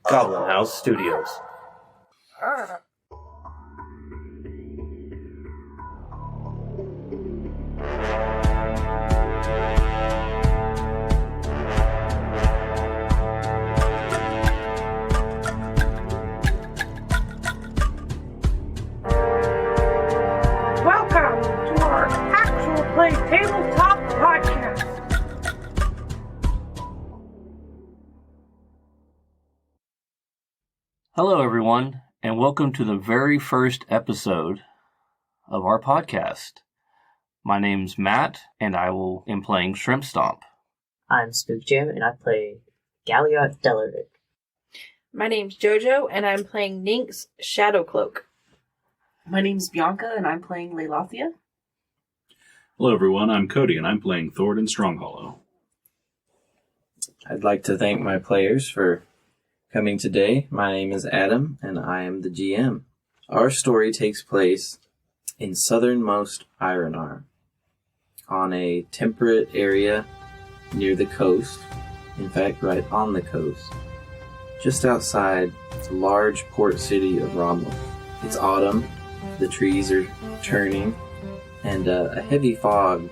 Goblin House Studios. Welcome to our actual play tabletop podcast. Hello, everyone, and welcome to the very first episode of our podcast. My name's Matt, and I am playing Shrimp Stomp. I'm Spook Jam, and I play Galliot Delaric. My name's Jojo, and I'm playing Nink's Shadow Cloak. My name's Bianca, and I'm playing Leilathia. Hello everyone, I'm Cody, and I'm playing Thornton Stronghollow. I'd like to thank my players for coming today. My name is Adam, and I am the GM. Our story takes place in southernmost Ironar, on a temperate area near the coast, in fact, right on the coast, just outside the large port city of Rommel. It's autumn, the trees are turning, and a heavy fog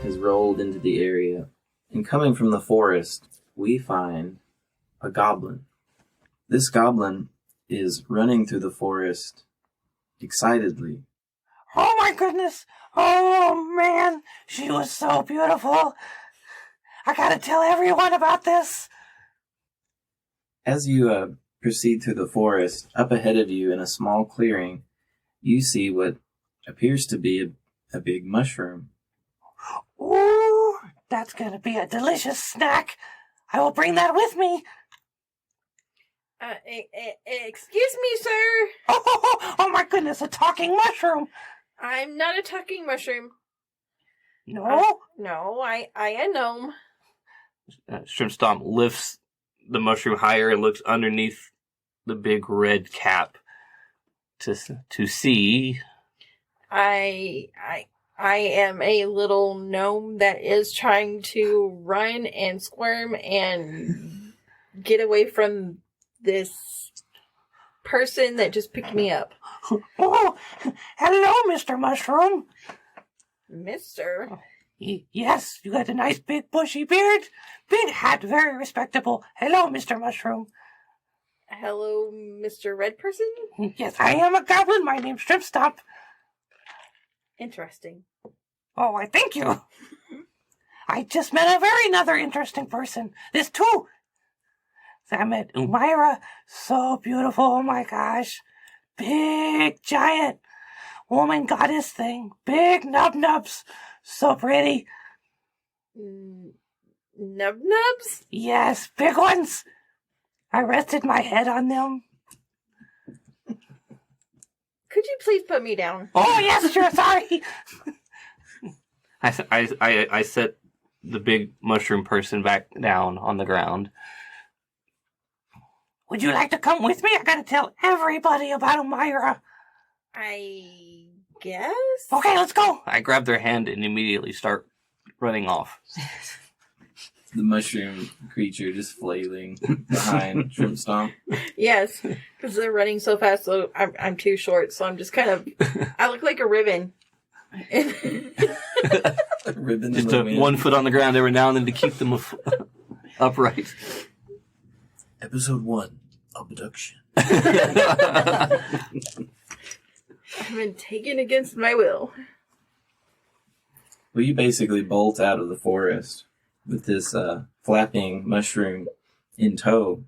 has rolled into the area. And coming from the forest, we find a goblin. This goblin is running through the forest excitedly. Oh my goodness! Oh man, she was so beautiful. I gotta tell everyone about this. As you proceed through the forest, up ahead of you in a small clearing, you see what appears to be a big mushroom. Ooh, that's gonna be a delicious snack. I will bring that with me. Excuse me, sir. Oh my goodness, a talking mushroom. I'm not a talking mushroom. No? No, I a gnome. Shrimp Stomp lifts the mushroom higher and looks underneath the big red cap to see. I am a little gnome that is trying to run and squirm and get away from this person that just picked me up. Oh, hello, Mr. Mushroom. Mister? Yes, you got a nice big bushy beard. Big hat, very respectable. Hello, Mr. Mushroom. Hello, Mr. Red Person? Yes, I am a goblin. My name's Shrimp Stomp. Interesting. Oh, I thank you. I just met a very another interesting person. This too. I met Umaira. So beautiful. Oh my gosh. Big, giant woman goddess thing. Big nubs. So pretty. Nubs? Yes, big ones. I rested my head on them. Could you please put me down? Oh, yes, sure, sorry. I set the big mushroom person back down on the ground. Would you like to come with me? I gotta tell everybody about Umaira. I guess? Okay, let's go. I grab their hand and immediately start running off. The mushroom creature just flailing behind Shrimp Stomp. Yes, because they're running so fast, so I'm too short, so I'm just kind of... I look like a ribbon. A ribbon Just in the wind. 1 foot on the ground every now and then to keep them upright. Episode 1, Abduction. I've been taken against my will. Well, you basically bolt out of the forest with this flapping mushroom in tow.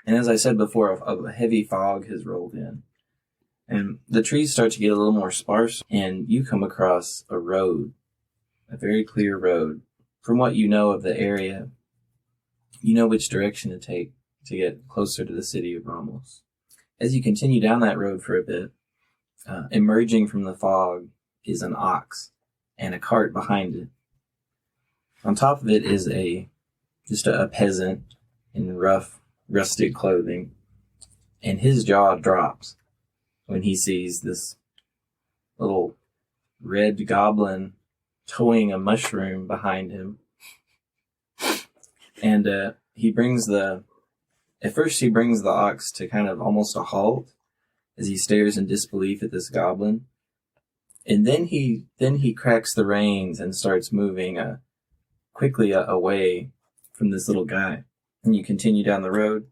And as I said before, a heavy fog has rolled in. And the trees start to get a little more sparse, and you come across a road, a very clear road. From what you know of the area, you know which direction to take to get closer to the city of Ramos. As you continue down that road for a bit, emerging from the fog is an ox and a cart behind it. On top of it is a just a peasant in rough, rusted clothing. And his jaw drops when he sees this little red goblin towing a mushroom behind him. And he brings the ox to kind of almost a halt as he stares in disbelief at this goblin. And then he cracks the reins and starts moving quickly away from this little guy. And you continue down the road.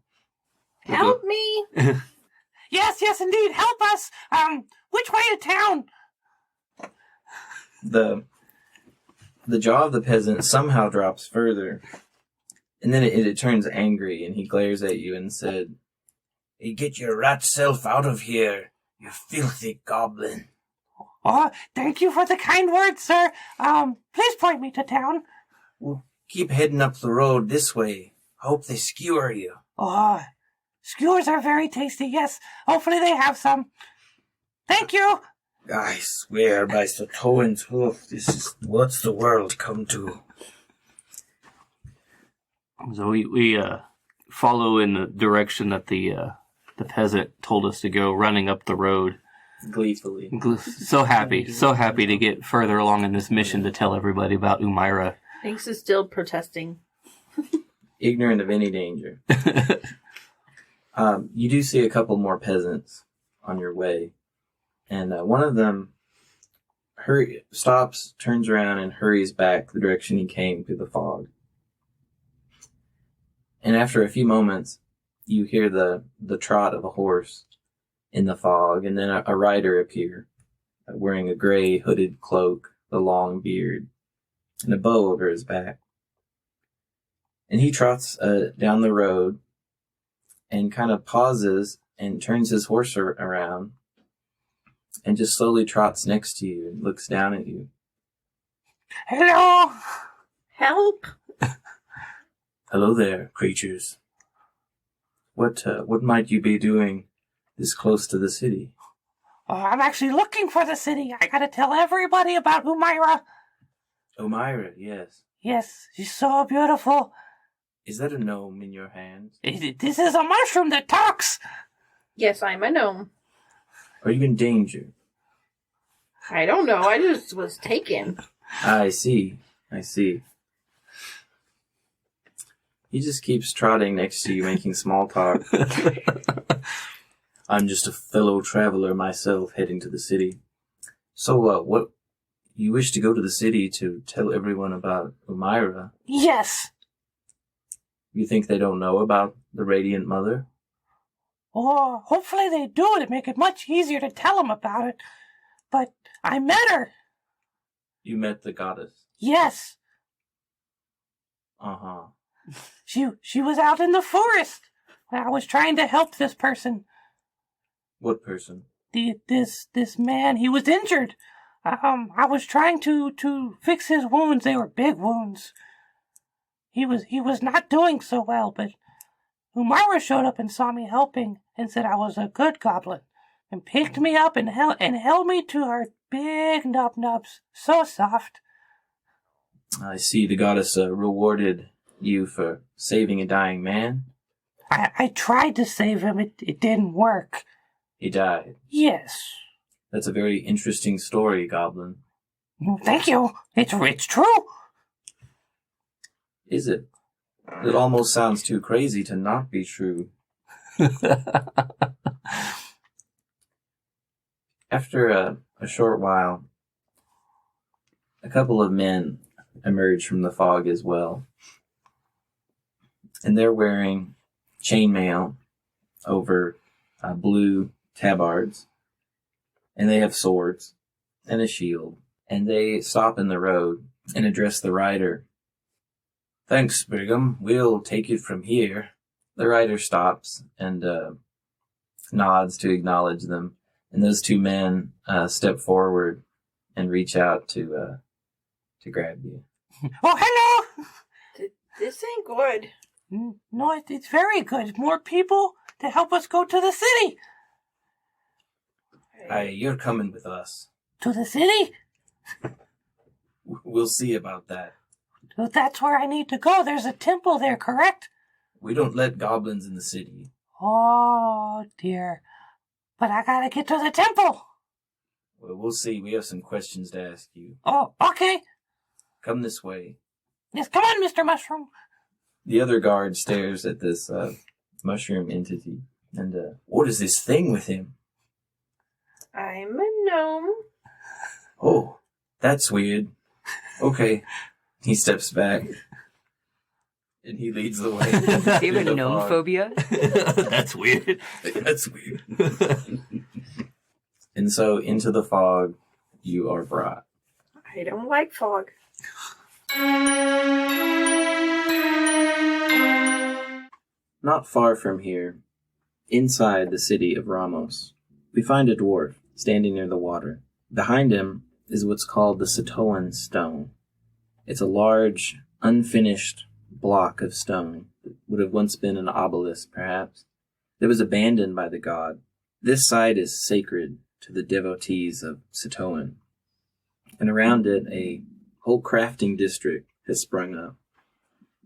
Help me! Yes, indeed. Help us. Which way to town? The jaw of the peasant somehow drops further. And then it turns angry, and he glares at you and said, "Hey, get your rat self out of here, you filthy goblin." Oh, thank you for the kind words, sir. Please point me to town. Well, keep heading up the road this way. Hope they skewer you. Oh, skewers are very tasty, yes. Hopefully they have some. Thank you. I swear by Satoan's hoof, this is what's the world come to. So we follow in the direction that the peasant told us to go, running up the road. Gleefully. So happy to get further along in this mission to tell everybody about Umaira. Thanks is still protesting. Ignorant of any danger. You do see a couple more peasants on your way. And one of them stops, turns around, and hurries back the direction he came through the fog. And after a few moments, you hear the trot of a horse in the fog, and then a rider appear, wearing a gray hooded cloak, a long beard, and a bow over his back. And he trots down the road and kind of pauses and turns his horse around and just slowly trots next to you and looks down at you. Hello. Help! Hello there, creatures. What might you be doing this close to the city? Oh, I'm actually looking for the city. I gotta tell everybody about Umaira. Umaira, yes. Yes, she's so beautiful. Is that a gnome in your hands? This is a mushroom that talks. Yes, I'm a gnome. Are you in danger? I don't know, I just was taken. I see. He just keeps trotting next to you, making small talk. I'm just a fellow traveler myself, heading to the city. So, what? You wish to go to the city to tell everyone about Umaira? Yes. You think they don't know about the Radiant Mother? Oh, hopefully they do to make it much easier to tell them about it. But I met her. You met the goddess? Yes. Uh-huh. She was out in the forest. I was trying to help this person. What person? This man, he was injured. I was trying to fix his wounds. They were big wounds. He was not doing so well, but Umaira showed up and saw me helping and said I was a good goblin and picked me up and held me to her big nubs. So soft. I see the goddess rewarded you for saving a dying man. I tried to save him. It didn't work. He died. Yes. That's a very interesting story, Goblin. Thank you. It's true. Is it? It almost sounds too crazy to not be true. After a short while, a couple of men emerge from the fog as well. And they're wearing chainmail over blue tabards. And they have swords and a shield. And they stop in the road and address the rider. Thanks, Brigham. We'll take it from here. The rider stops and nods to acknowledge them. And those two men step forward and reach out to grab you. Oh, hello. This ain't good. No, it's very good. More people to help us go to the city. You're coming with us. To the city? We'll see about that. That's where I need to go. There's a temple there, correct? We don't let goblins in the city. Oh, dear. But I gotta get to the temple. Well, we'll see. We have some questions to ask you. Oh, okay. Come this way. Yes, come on, Mr. Mushroom. The other guard stares at this mushroom entity. And, what is this thing with him? I'm a gnome. Oh, that's weird. Okay. He steps back. And he leads the way. Do you have a gnome phobia? That's weird. That's weird. And so into the fog you are brought. I don't like fog. Not far from here, inside the city of Ramos, we find a dwarf standing near the water. Behind him is what's called the S1E1 stone. It's a large, unfinished block of stone that would have once been an obelisk, perhaps. It was abandoned by the god. This site is sacred to the devotees of S1E1, and around it a whole crafting district has sprung up.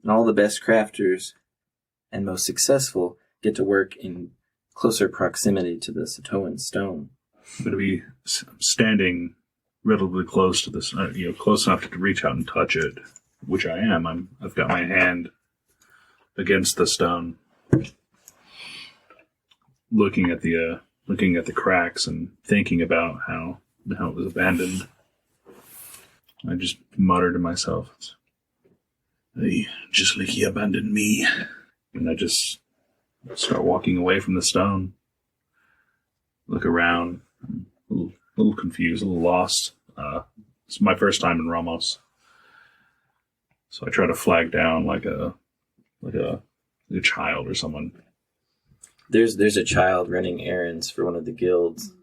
And all the best crafters and most successful get to work in closer proximity to the S1E1 stone. I'm going to be standing relatively close to this, close enough to reach out and touch it, which I am. I've got my hand against the stone, looking at the cracks and thinking about how it was abandoned. I just mutter to myself, "Hey, just like he abandoned me." And I just start walking away from the stone. Look around. I'm a little confused, a little lost. It's my first time in Ramos. So I try to flag down like a child or someone. There's a child running errands for one of the guilds,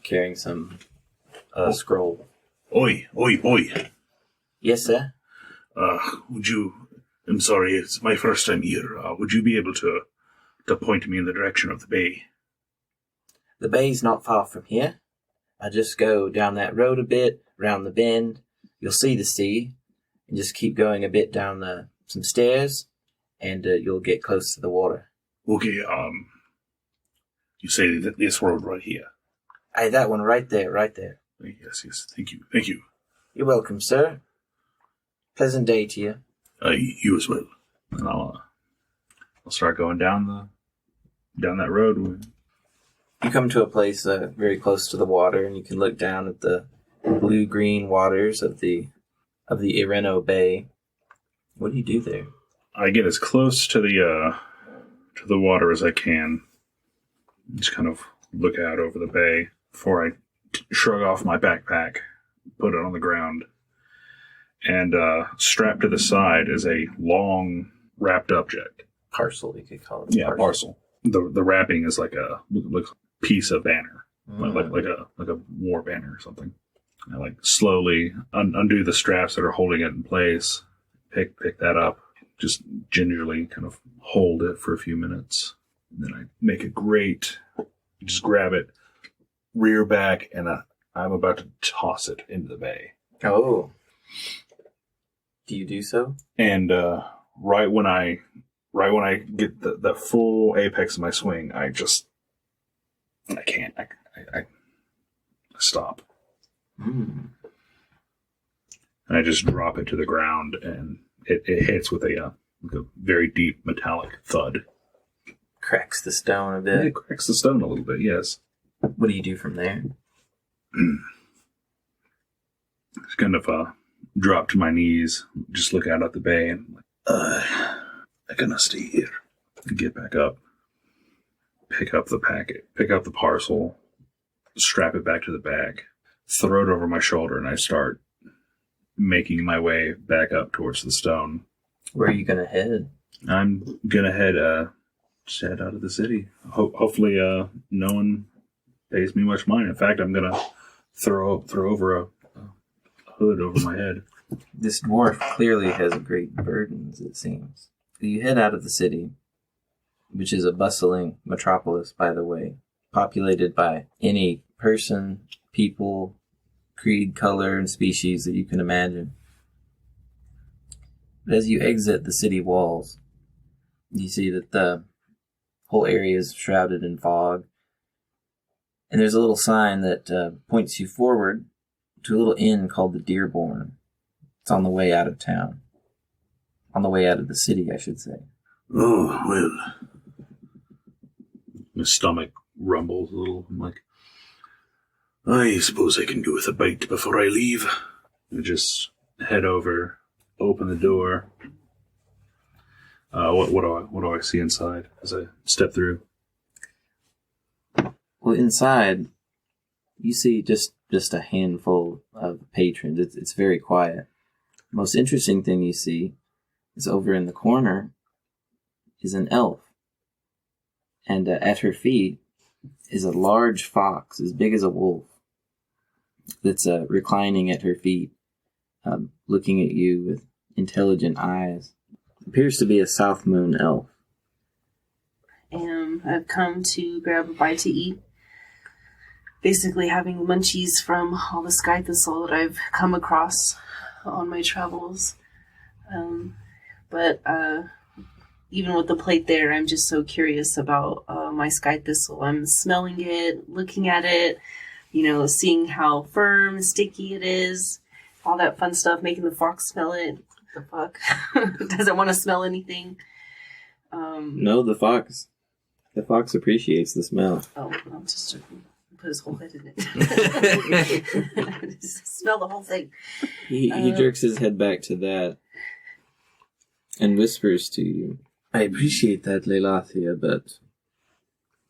carrying some scroll. Oi, oi, oi. Yes, sir? I'm sorry, it's my first time here. Would you be able to point me in the direction of the bay? The bay's not far from here. I just go down that road a bit, round the bend. You'll see the sea, and just keep going a bit down some stairs, and you'll get close to the water. Okay, you say that this road right here? Aye, that one right there, right there. Yes, thank you. You're welcome, sir. Pleasant day to you. You as well. And I'll start going down that road. You come to a place very close to the water, and you can look down at the blue-green waters of the Ireno Bay. What do you do there? I get as close to the water as I can. Just kind of look out over the bay before I shrug off my backpack, put it on the ground, and strapped to the side is a long wrapped object. Parcel, you could call it. Yeah, parcel. The wrapping is like a piece of banner, like a war banner or something. I slowly undo the straps that are holding it in place, pick that up, just gingerly kind of hold it for a few minutes. And then I make just grab it, rear back, and I'm about to toss it into the bay. Oh. Do you do so? And right when I get the full apex of my swing, I can't. I stop. Mm. And I just drop it to the ground, and it hits with a very deep metallic thud. Cracks the stone a bit. It cracks the stone a little bit, yes. What do you do from there? Just kind of drop to my knees, just look out at the bay, and I'm gonna stay here. Get back up, pick up the packet, pick up the parcel, strap it back to the bag, throw it over my shoulder, and I start making my way back up towards the stone. Where are you gonna head? I'm gonna head out of the city. Hopefully, no one pays me much mind. In fact, I'm gonna throw over a hood over my head. This dwarf clearly has great burdens, it seems. You head out of the city, which is a bustling metropolis, by the way, populated by any person, people, creed, color, and species that you can imagine. But as you exit the city walls, you see that the whole area is shrouded in fog. And there's a little sign that points you forward to a little inn called the Dearborn. It's on the way out of town. On the way out of the city, I should say. Oh, well. My stomach rumbles a little. I'm like, I suppose I can do with a bite before I leave. I just head over, open the door. What do I see inside as I step through? Well, inside, you see just a handful of patrons. It's very quiet. The most interesting thing you see is over in the corner is an elf. And at her feet is a large fox as big as a wolf that's reclining at her feet, looking at you with intelligent eyes. Appears to be a South Moon elf. I've come to grab a bite to eat. Basically having munchies from all the sky thistle that I've come across on my travels. But even with the plate there, I'm just so curious about my sky thistle. I'm smelling it, looking at it, seeing how firm and sticky it is, all that fun stuff, making the fox smell it. The fuck? Doesn't want to smell anything. No, the fox appreciates the smell. Oh, I'm just joking. Put his whole head in it. Smell the whole thing. He jerks his head back to that and whispers to you, I appreciate that, Leilathia, but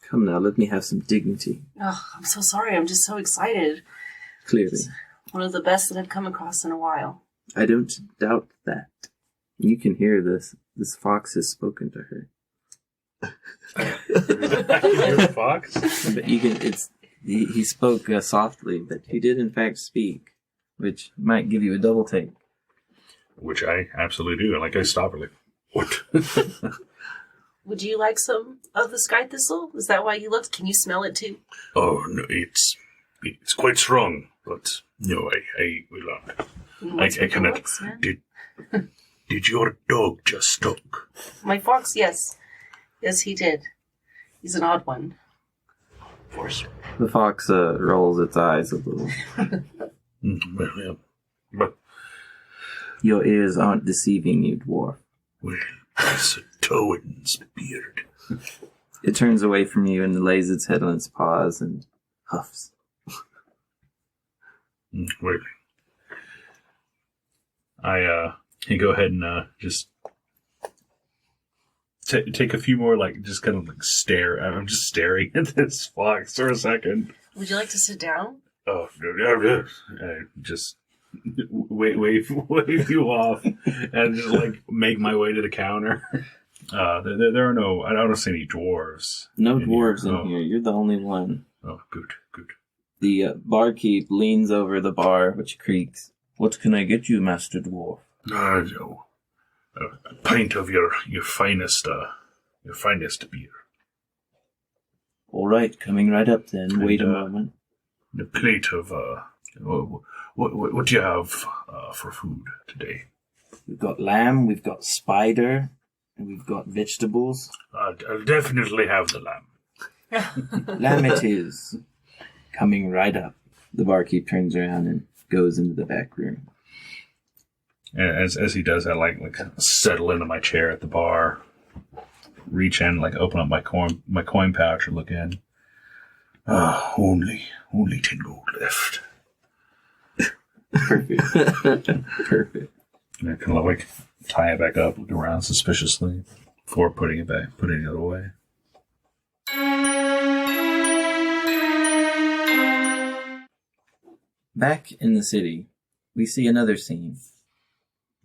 come now, let me have some dignity. Oh, I'm so sorry. I'm just so excited. Clearly. It's one of the best that I've come across in a while. I don't doubt that. You can hear this. This fox has spoken to her. You're a fox? But you can. He spoke softly, but he did in fact speak, which might give you a double take. Which I absolutely do. Like, I stop her, like, what? Would you like some of the sky thistle? Is that why you looked? Can you smell it too? Oh, no, it's quite strong, but no, I will not. I cannot. Did your dog just talk? My fox, yes. Yes, he did. He's an odd one. Of course. The fox rolls its eyes a little. Well, yeah. But, Your ears aren't deceiving you, dwarf. well, it's a Towen's beard. It turns away from you and lays its head on its paws and huffs. Well, I go ahead and just take a few more, like, just kind of like stare. I'm just staring at this fox for a second. Would you like to sit down? Oh, no. I just wave you off and just, like, make my way to the counter. There are no, I don't see any dwarves. No dwarves in here. You're the only one. Oh, good. The barkeep leans over the bar, which creaks. What can I get you, Master Dwarf? No. A pint of your finest beer. All right, coming right up then. And, Wait a moment. A plate of what do you have for food today? We've got lamb, we've got spider, and we've got vegetables. I'll definitely have the lamb. Lamb it is. Coming right up. The barkeep turns around and goes into the back room. And as he does, I like settle into my chair at the bar, reach in, like open up my coin pouch and look in. Only 10 gold left. Perfect. Perfect. And I kind of like tie it back up, look around suspiciously before putting it away. Back in the city, we see another scene.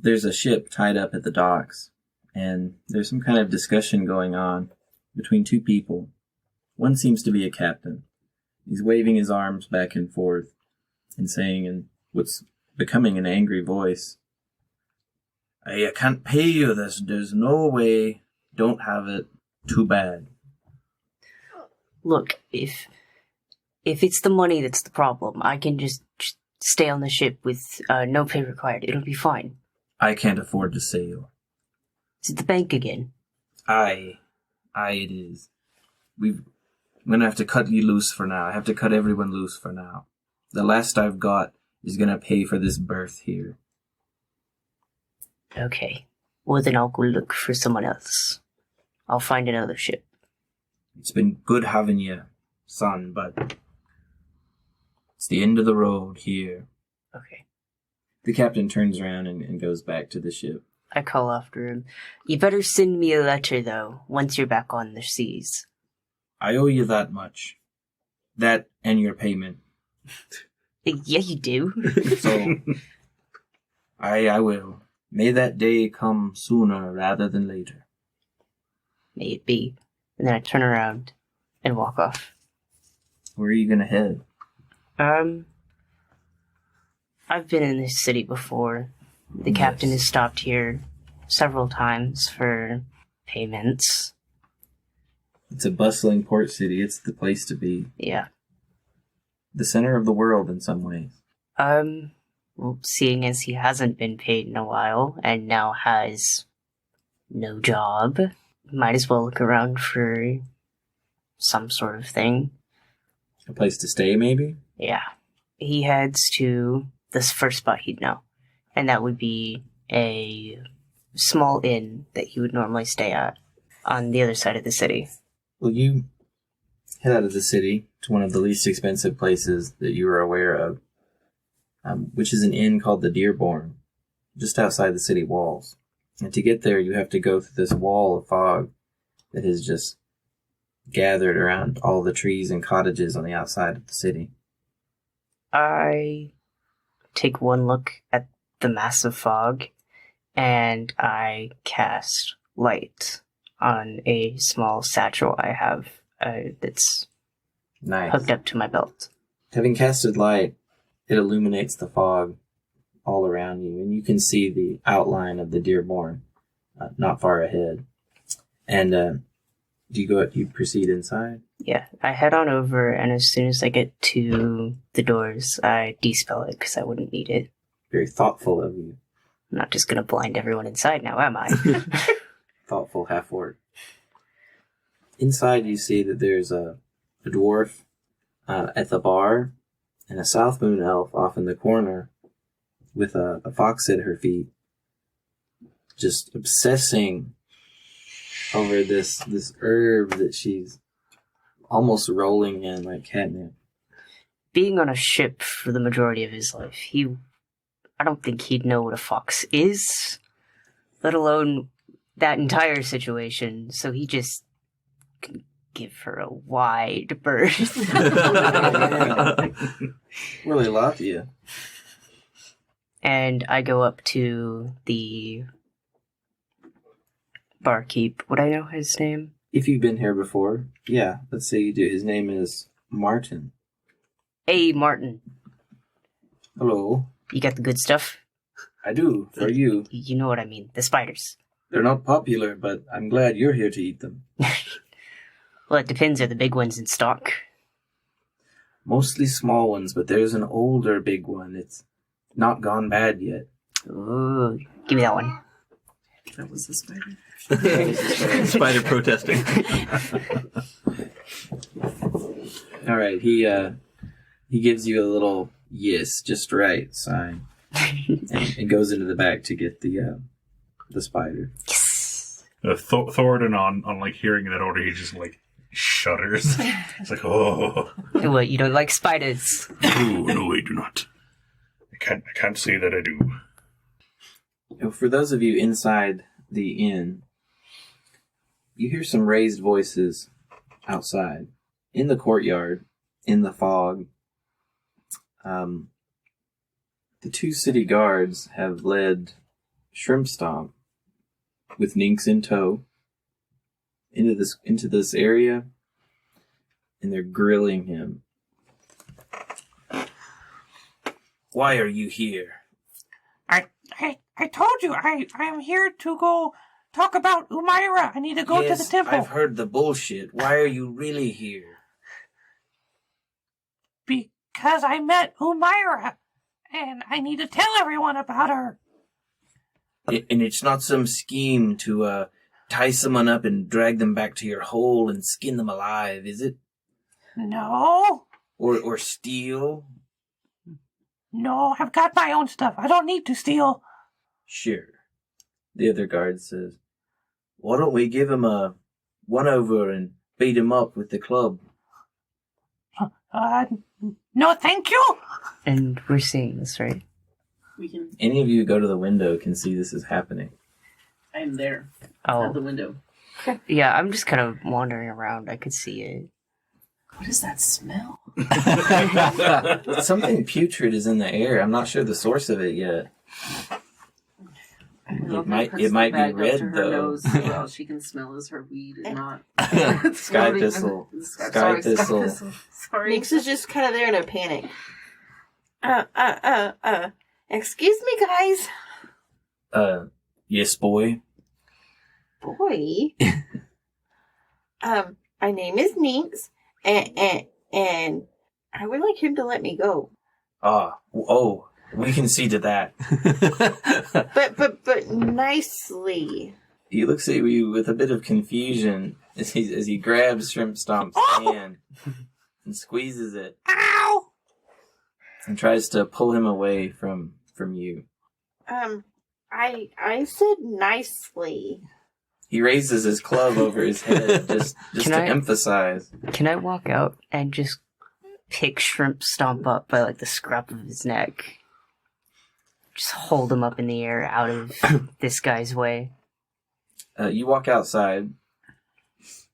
There's a ship tied up at the docks, and there's some kind of discussion going on between two people. One seems to be a captain. He's waving his arms back and forth and saying in what's becoming an angry voice, I can't pay you this. There's no way. Don't have it. Too bad. Look, if it's the money that's the problem, I can just stay on the ship with no pay required. It'll be fine. I can't afford to sail. Is it the bank again? Aye, it is. I'm gonna have to cut you loose for now. I have to cut everyone loose for now. The last I've got is gonna pay for this berth here. Okay. Well, then I'll go look for someone else. I'll find another ship. It's been good having you, son, but it's the end of the road here. Okay. The captain turns around and goes back to the ship. I call after him. You better send me a letter, though, once you're back on the seas. I owe you that much. That and your payment. Yeah, you do. So, I will. May that day come sooner rather than later. May it be. And then I turn around and walk off. Where are you gonna head? I've been in this city before. The captain has stopped here several times for payments. It's a bustling port city. It's the place to be. Yeah. The center of the world in some ways. Well, seeing as he hasn't been paid in a while and now has no job, might as well look around for some sort of thing. A place to stay, maybe? Yeah. He heads to this first spot he'd know, and that would be a small inn that he would normally stay at on the other side of the city. Well, you head out of the city to one of the least expensive places that you are aware of, which is an inn called the Dearborn, just outside the city walls. And to get there, you have to go through this wall of fog that has just gathered around all the trees and cottages on the outside of the city. I take one look at the massive fog, and I cast light on a small satchel I have that's Nice. hooked up to my belt. Having casted light, it illuminates the fog all around you, and you can see the outline of the Dearborn not far ahead. And you proceed inside? Yeah, I head on over, and as soon as I get to the doors, I dispel it because I wouldn't need it. Very thoughtful of you. I'm not just going to blind everyone inside now, am I? Thoughtful half-orc. Inside you see that there's a dwarf at the bar, and a South Moon elf off in the corner with a fox at her feet, just obsessing over this herb that she's almost rolling in like catnip. Being on a ship for the majority of his life, I don't think he'd know what a fox is, let alone that entire situation, so he just can give her a wide berth. Really love you. And I go up to the barkeep. Would I know his name? If you've been here before, yeah, let's say you do. His name is Martin. Hey, Martin. Hello. You got the good stuff? I do, for you. You know what I mean. The spiders. They're not popular, but I'm glad you're here to eat them. Well, it depends. Are the big ones in stock? Mostly small ones, but there's an older big one. It's not gone bad yet. Ooh, give me that one. That was the spider. Spider protesting. All right, he gives you a little yes, just right sign, and goes into the back to get the spider. Yes. Thoradin on like hearing that order, he just like shudders. It's like, oh, What, you don't like spiders? no, I do not. I can't say that I do. Now, for those of you inside the inn, you hear some raised voices outside in the courtyard, in the fog. The two city guards have led Shrimp Stomp with Ninx in tow into this area, and they're grilling him. Why are you here? I told you, I am here to go talk about Umaira. I need to go to the temple. I've heard the bullshit. Why are you really here? Because I met Umaira, and I need to tell everyone about her. And it's not some scheme to tie someone up and drag them back to your hole and skin them alive, is it? No. Or steal? No, I've got my own stuff. I don't need to steal. Sure. The other guard says, why don't we give him a one-over and beat him up with the club? No, thank you. And we're seeing this, right? We can. Any of you go to the window can see this is happening. I am there Oh, at the window. yeah, I'm just kind of wandering around. I could see it. What is that smell? Something putrid is in the air. I'm not sure the source of it yet. It might be red, though. Nose, so all she can smell is her weed and not Sky thistle. Sky thistle. Sorry. Nix is just kind of there in a panic. Excuse me, guys. Yes, boy. Boy. My name is Nix, and I would like him to let me go. We can see to that. But nicely. He looks at you with a bit of confusion as he grabs Shrimp Stomp's hand and squeezes it. Ow! And tries to pull him away from you. I said nicely. He raises his club over his head just to emphasize. Can I walk out and just pick Shrimp Stomp up by like the scruff of his neck? Just hold him up in the air out of this guy's way. You walk outside,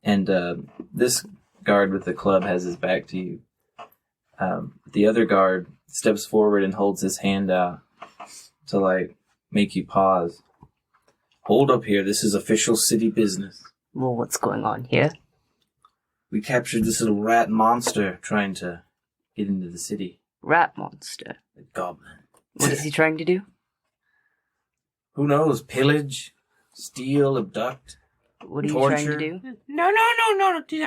and this guard with the club has his back to you. The other guard steps forward and holds his hand out to make you pause. Hold up here. This is official city business. Well, what's going on here? We captured this little rat monster trying to get into the city. Rat monster. The goblin. What is he trying to do? Who knows? Pillage, steal, abduct, What are you torture. trying to do? No.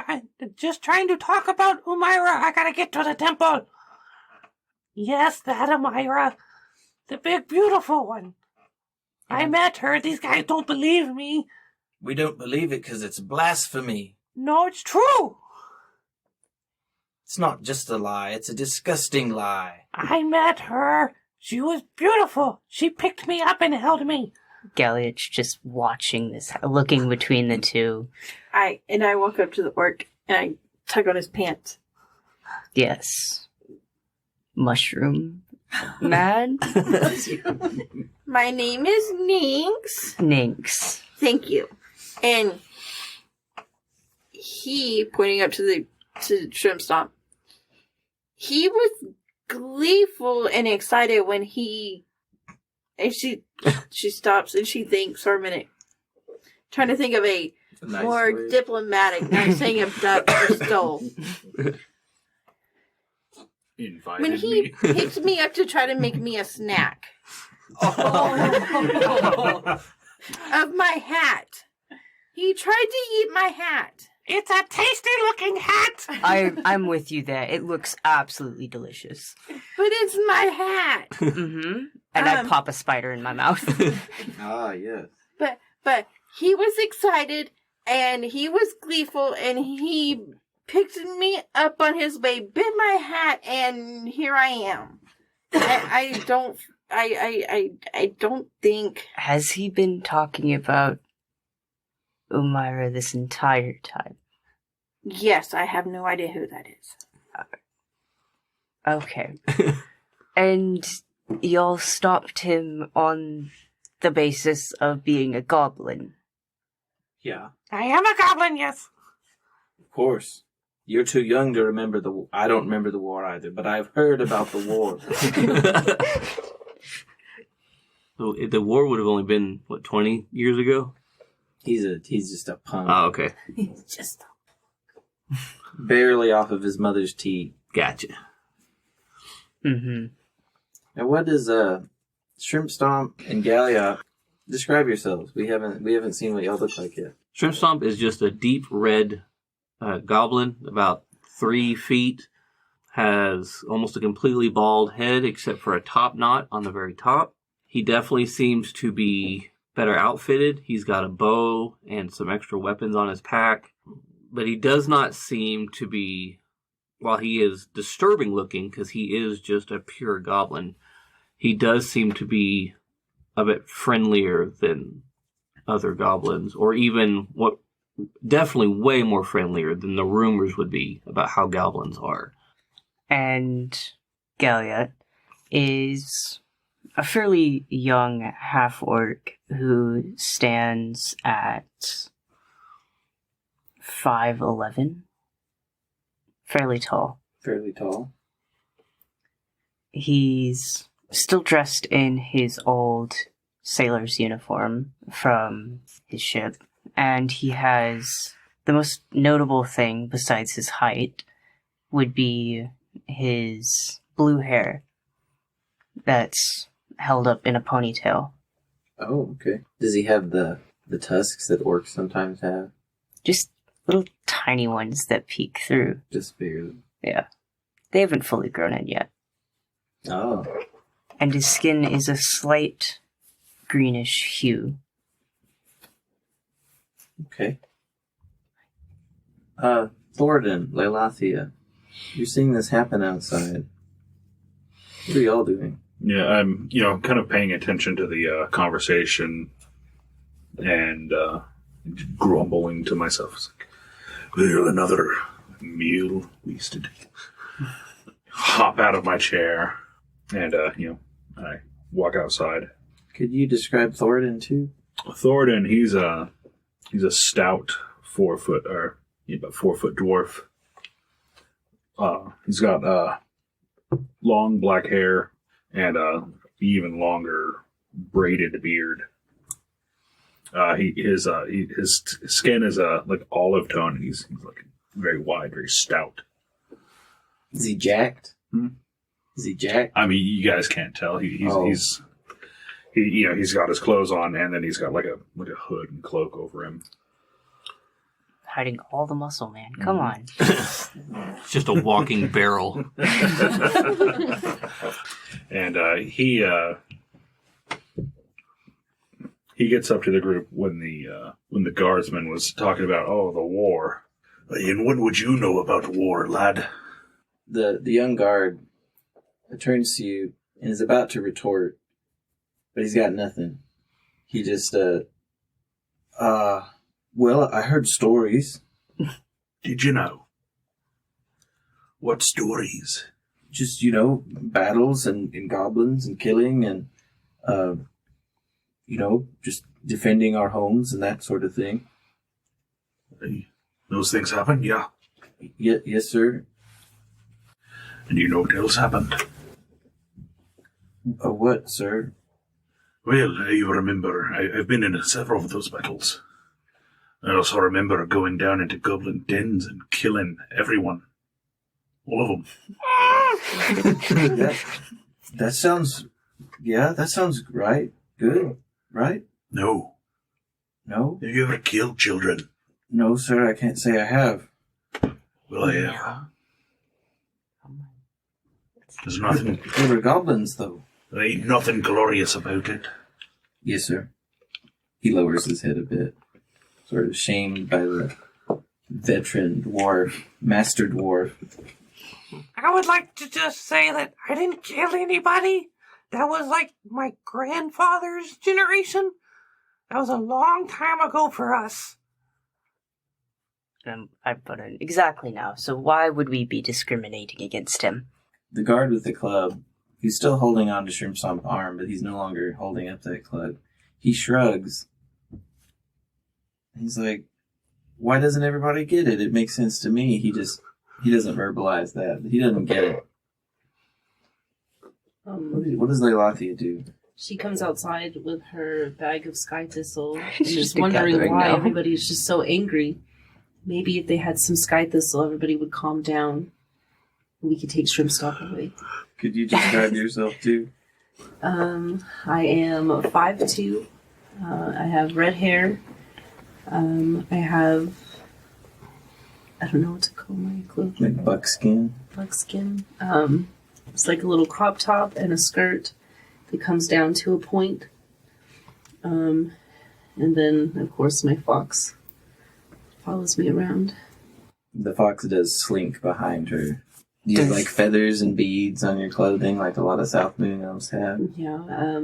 I'm just trying to talk about Umaira. I gotta get to the temple. Yes, that Umaira. The big, beautiful one. I met her. These guys don't believe me. We don't believe it because it's blasphemy. No, it's true. It's not just a lie. It's a disgusting lie. I met her. She was beautiful. She picked me up and held me. Galliot's just watching this, looking between the two. I walk up to the orc and I tug on his pants. Yes. Mushroom man? My name is Nix. Ninx. Thank you. And he, pointing up to Shrimp Stomp, he was gleeful and excited when and she stops and she thinks for a minute, trying to think of a Nice more word. diplomatic, not saying abduct or stole. Invited When he me. picked me up to try to make me a snack of my hat. He tried to eat my hat. It's a tasty-looking hat. I'm with you there. It looks absolutely delicious. But it's my hat. Mm-hmm. And I pop a spider in my mouth. Yes. But he was excited and he was gleeful and he picked me up on his way, bit my hat, and here I am. I don't think. Has he been talking about Umaira this entire time? Yes, I have no idea who that is. Okay. And y'all stopped him on the basis of being a goblin. Yeah, I am a goblin, yes. of course. You're too young to remember the war. I don't remember the war either, but I've heard about the war. So the war would have only been, 20 years ago? He's just a punk. Oh, okay. Just Barely off of his mother's teat. Gotcha. Mm-hmm. Now, what does Shrimp Stomp and Gallia describe yourselves? We haven't seen what y'all look like yet. Shrimp Stomp is just a deep red goblin, about 3 feet, has almost a completely bald head except for a top knot on the very top. He definitely seems to be better outfitted. He's got a bow and some extra weapons on his pack. But he does not seem to be, while he is disturbing looking, because he is just a pure goblin, he does seem to be a bit friendlier than other goblins, or even definitely way more friendlier than the rumors would be about how goblins are. And Galliot is a fairly young half-orc who stands at 5'11", fairly tall. Fairly tall. He's still dressed in his old sailor's uniform from his ship, and he has the most notable thing besides his height would be his blue hair that's held up in a ponytail. Oh, okay. Does he have the tusks that orcs sometimes have? Just little tiny ones that peek through. Just barely. Yeah. They haven't fully grown in yet. Oh. And his skin is a slight greenish hue. Okay. Thornton, Leilathia, you're seeing this happen outside. What are y'all doing? Yeah, I'm, kind of paying attention to the conversation and grumbling to myself. It's like, well, another meal wasted. Hop out of my chair and, I walk outside. Could you describe Thornton too? Thornton, he's a stout 4 foot, or about 4 foot dwarf. He's got long black hair and even longer braided beard. His skin is like olive tone, and he's like very wide, very stout. Is he jacked? Is he jacked? I mean, you guys can't tell. He's got his clothes on, and then he's got like a hood and cloak over him. Hiding all the muscle, man. Come on. It's just a walking barrel. And he gets up to the group when the guardsman was talking about the war. And what would you know about war, lad? The young guard turns to you and is about to retort, but he's got nothing. He just well, I heard stories. Did you know? What stories? Just, battles and goblins and killing and, just defending our homes and that sort of thing. Hey, those things happen, yeah. Yes, sir. And you know what else happened? What, sir? Well, you remember, I've been in several of those battles. I also remember going down into goblin dens and killing everyone. All of them. that sounds right. Good, right? No. No? Have you ever killed children? No, sir, I can't say I have. Well, I have. There's nothing... They were goblins, though. There ain't nothing glorious about it. Yes, sir. He lowers his head a bit, sort of shamed by the veteran dwarf, master dwarf. I would like to just say that I didn't kill anybody. That was like my grandfather's generation. That was a long time ago for us. I put in exactly now. So why would we be discriminating against him? The guard with the club, he's still holding on to Shrimpstomp's arm, but he's no longer holding up that club. He shrugs. He's like, why doesn't everybody get it? It makes sense to me. He doesn't verbalize that. He doesn't get it. What does Leilathia do? She comes outside with her bag of sky thistle and She's just wondering gathering why now. everybody's just so angry. Maybe if they had some sky thistle, everybody would calm down. And we could take Shrimpstomp away. Could you describe yourself too? I am 5'2". I have red hair. I have... I don't know what to call my clothes. Like buckskin? Buckskin. It's like a little crop top and a skirt that comes down to a point. And And then, of course, my fox follows me around. The fox does slink behind her. Do you have like feathers and beads on your clothing like a lot of South Moon elves have? Yeah,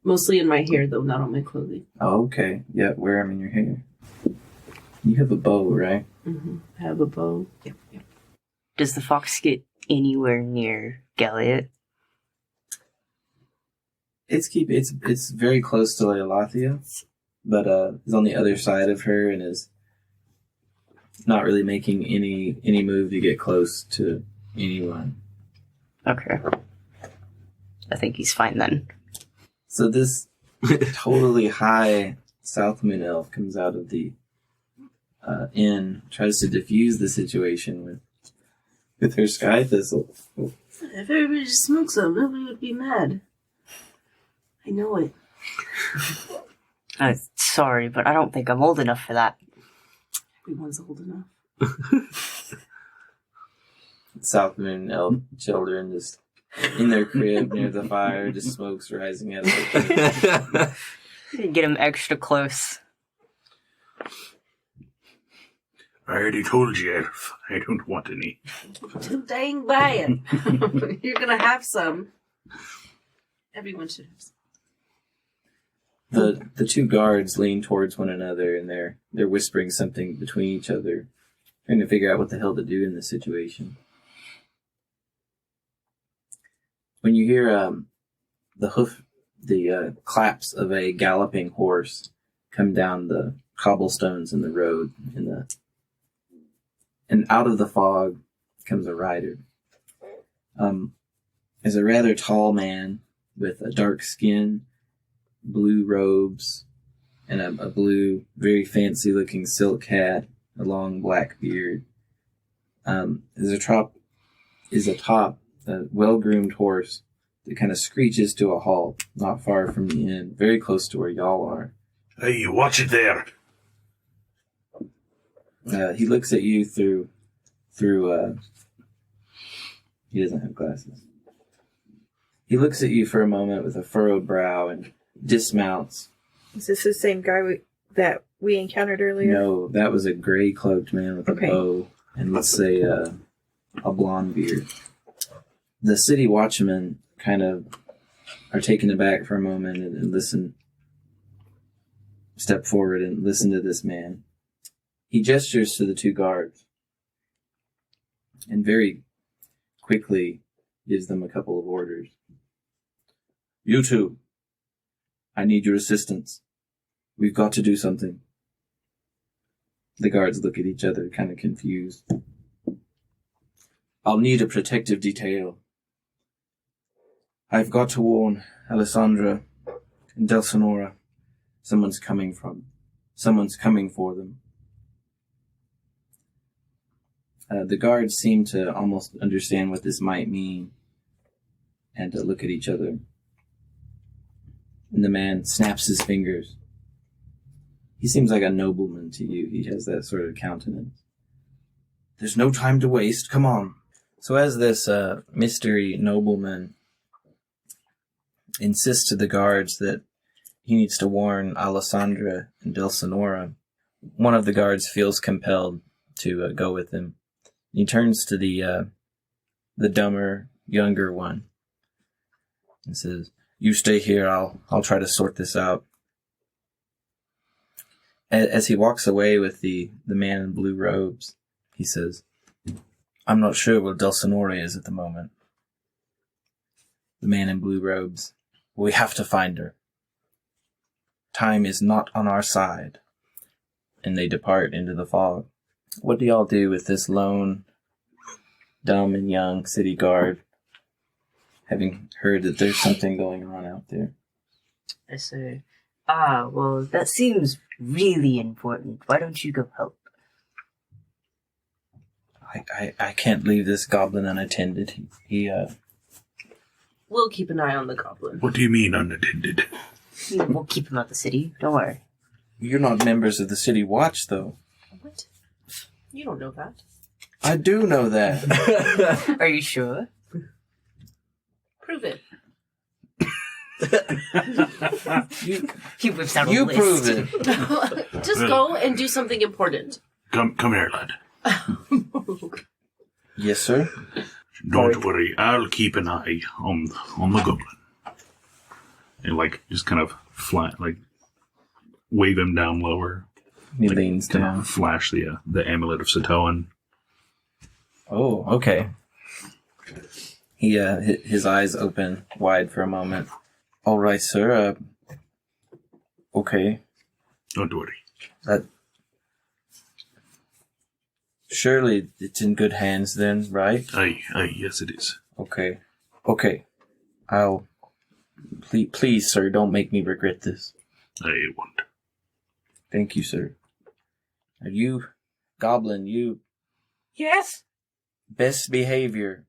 mostly in my hair, though, not on my clothing. Oh, okay. Yeah, wear them in your hair. You have a bow, right? Mm-hmm. I have a bow. Yep. Does the fox get anywhere near Galliot? It's very close to Leolathia, but is on the other side of her and is not really making any move to get close to anyone. Okay. I think he's fine then. So this totally high South Moon elf comes out of the inn, tries to diffuse the situation with her sky thistle. If everybody just smoked some, nobody would be mad. I know it. Sorry, but I don't think I'm old enough for that. Everyone's old enough. South Moon elf children just in their crib near the fire, just smoke's rising out of it. Get him extra close. I already told you, Elf. I don't want any. Too dang bad. You're gonna have some. Everyone should have some. The two guards lean towards one another and they're whispering something between each other, trying to figure out what the hell to do in this situation. When you hear the claps of a galloping horse come down the cobblestones in the road, and out of the fog comes a rider. Is a rather tall man with a dark skin, blue robes, and a blue, very fancy-looking silk hat, a long black beard. Is atop a well-groomed horse that kind of screeches to a halt, not far from the inn, very close to where y'all are. Hey, watch it there. He looks at you through. He doesn't have glasses. He looks at you for a moment with a furrowed brow and dismounts. Is this the same guy that we encountered earlier? No, that was a gray-cloaked man with a bow and, let's say, a blonde beard. The city watchmen kind of are taken aback for a moment and listen, step forward and listen to this man. He gestures to the two guards and very quickly gives them a couple of orders. You two, I need your assistance. We've got to do something. The guards look at each other, kind of confused. I'll need a protective detail. I've got to warn Alessandra and Delsinora. Someone's coming for them. The guards seem to almost understand what this might mean and look at each other. And the man snaps his fingers. He seems like a nobleman to you. He has that sort of countenance. There's no time to waste. Come on. So as this mystery nobleman insists to the guards that he needs to warn Alessandra and Delsinora, one of the guards feels compelled to go with him. He turns to the dumber, younger one and says, "You stay here. I'll try to sort this out." As he walks away with the man in blue robes, he says, "I'm not sure where Delsinora is at the moment." The man in blue robes, "We have to find her. Time is not on our side." And they depart into the fog. What do y'all do with this lone, dumb and young city guard, having heard that there's something going on out there? I say, well, that seems really important. Why don't you go help? I can't leave this goblin unattended. We'll keep an eye on the goblin. What do you mean unattended? We'll keep him out the city. Don't worry. You're not members of the city watch, though. What? You don't know that. I do know that. Are you sure? Prove it. He whips out a You list. prove it. Just go and do something important. Come here, lad. Yes, sir. Don't worry, I'll keep an eye on the goblin. And just kind of flat, wave him down lower. He leans Kind down. of flash the amulet of Satoan. Oh, okay. He his eyes open wide for a moment. All right, sir. Okay. Don't worry. That surely it's in good hands then, right? Aye, yes it is. Okay. I'll please, sir, don't make me regret this. I won't. Thank you, sir. Are you, Goblin, you Yes, best behavior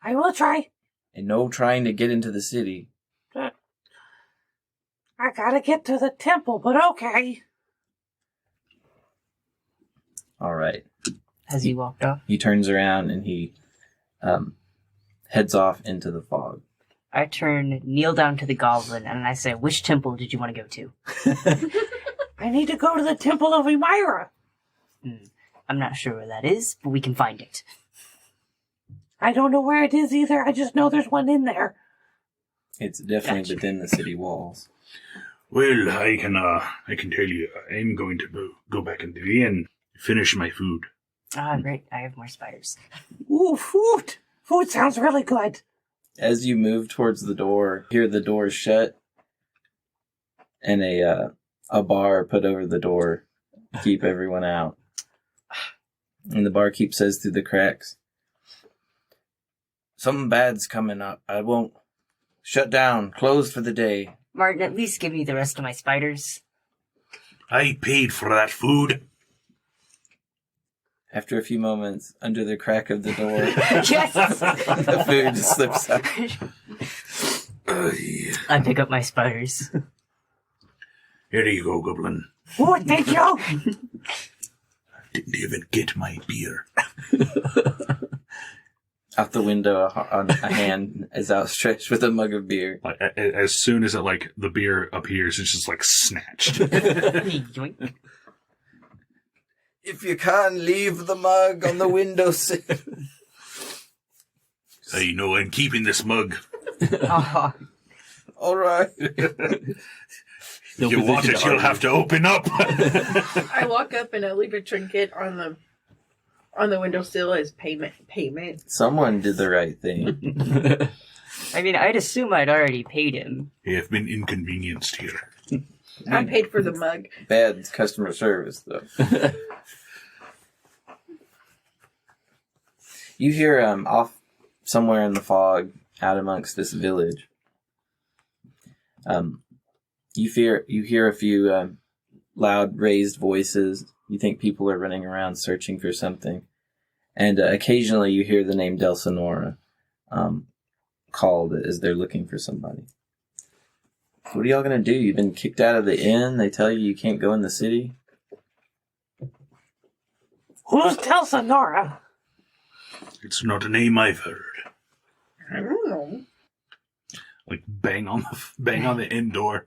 I will try. and no trying to get into the city. I gotta get to the temple, but okay. All right. Has he walked off? He turns around and he heads off into the fog. I kneel down to the goblin, and I say, which temple did you want to go to? I need to go to the temple of Emira. I'm not sure where that is, but we can find it. I don't know where it is either. I just know there's one in there. It's definitely Gotcha. within the city walls. Well, I can tell you, I'm going to go back into the inn, finish my food. Ah, great. I have more spiders. Ooh, food. Food sounds really good. As you move towards the door, hear the door shut and a bar put over the door to keep everyone out. And the barkeep says through the cracks, "Something bad's coming up. I won't shut down, closed for the day." Martin, at least give me the rest of my spiders. I paid for that food. After a few moments, under the crack of the door, Yes! the food slips out. I pick up my spiders. Here you go, goblin. Ooh, thank you. Didn't even get my beer. Out the window, a hand is outstretched with a mug of beer. As soon as the beer appears, it's just snatched. Yoink. If you can't leave the mug on the windowsill. I know I'm keeping this mug. Oh, All right. If you want it, you'll have to open up. I walk up and I leave a trinket on the windowsill as payment. Someone did the right thing. I mean, I'd assume I'd already paid him. You have been inconvenienced here. I paid for the mug. Bad customer service, though. You hear off somewhere in the fog, out amongst this village. You hear a few loud, raised voices. You think people are running around searching for something, and occasionally you hear the name Del Sonora called as they're looking for somebody. What are y'all gonna do? You've been kicked out of the inn. They tell you can't go in the city. Who's Del Sonora? It's not a name I've heard. I don't know. Bang on the inn door.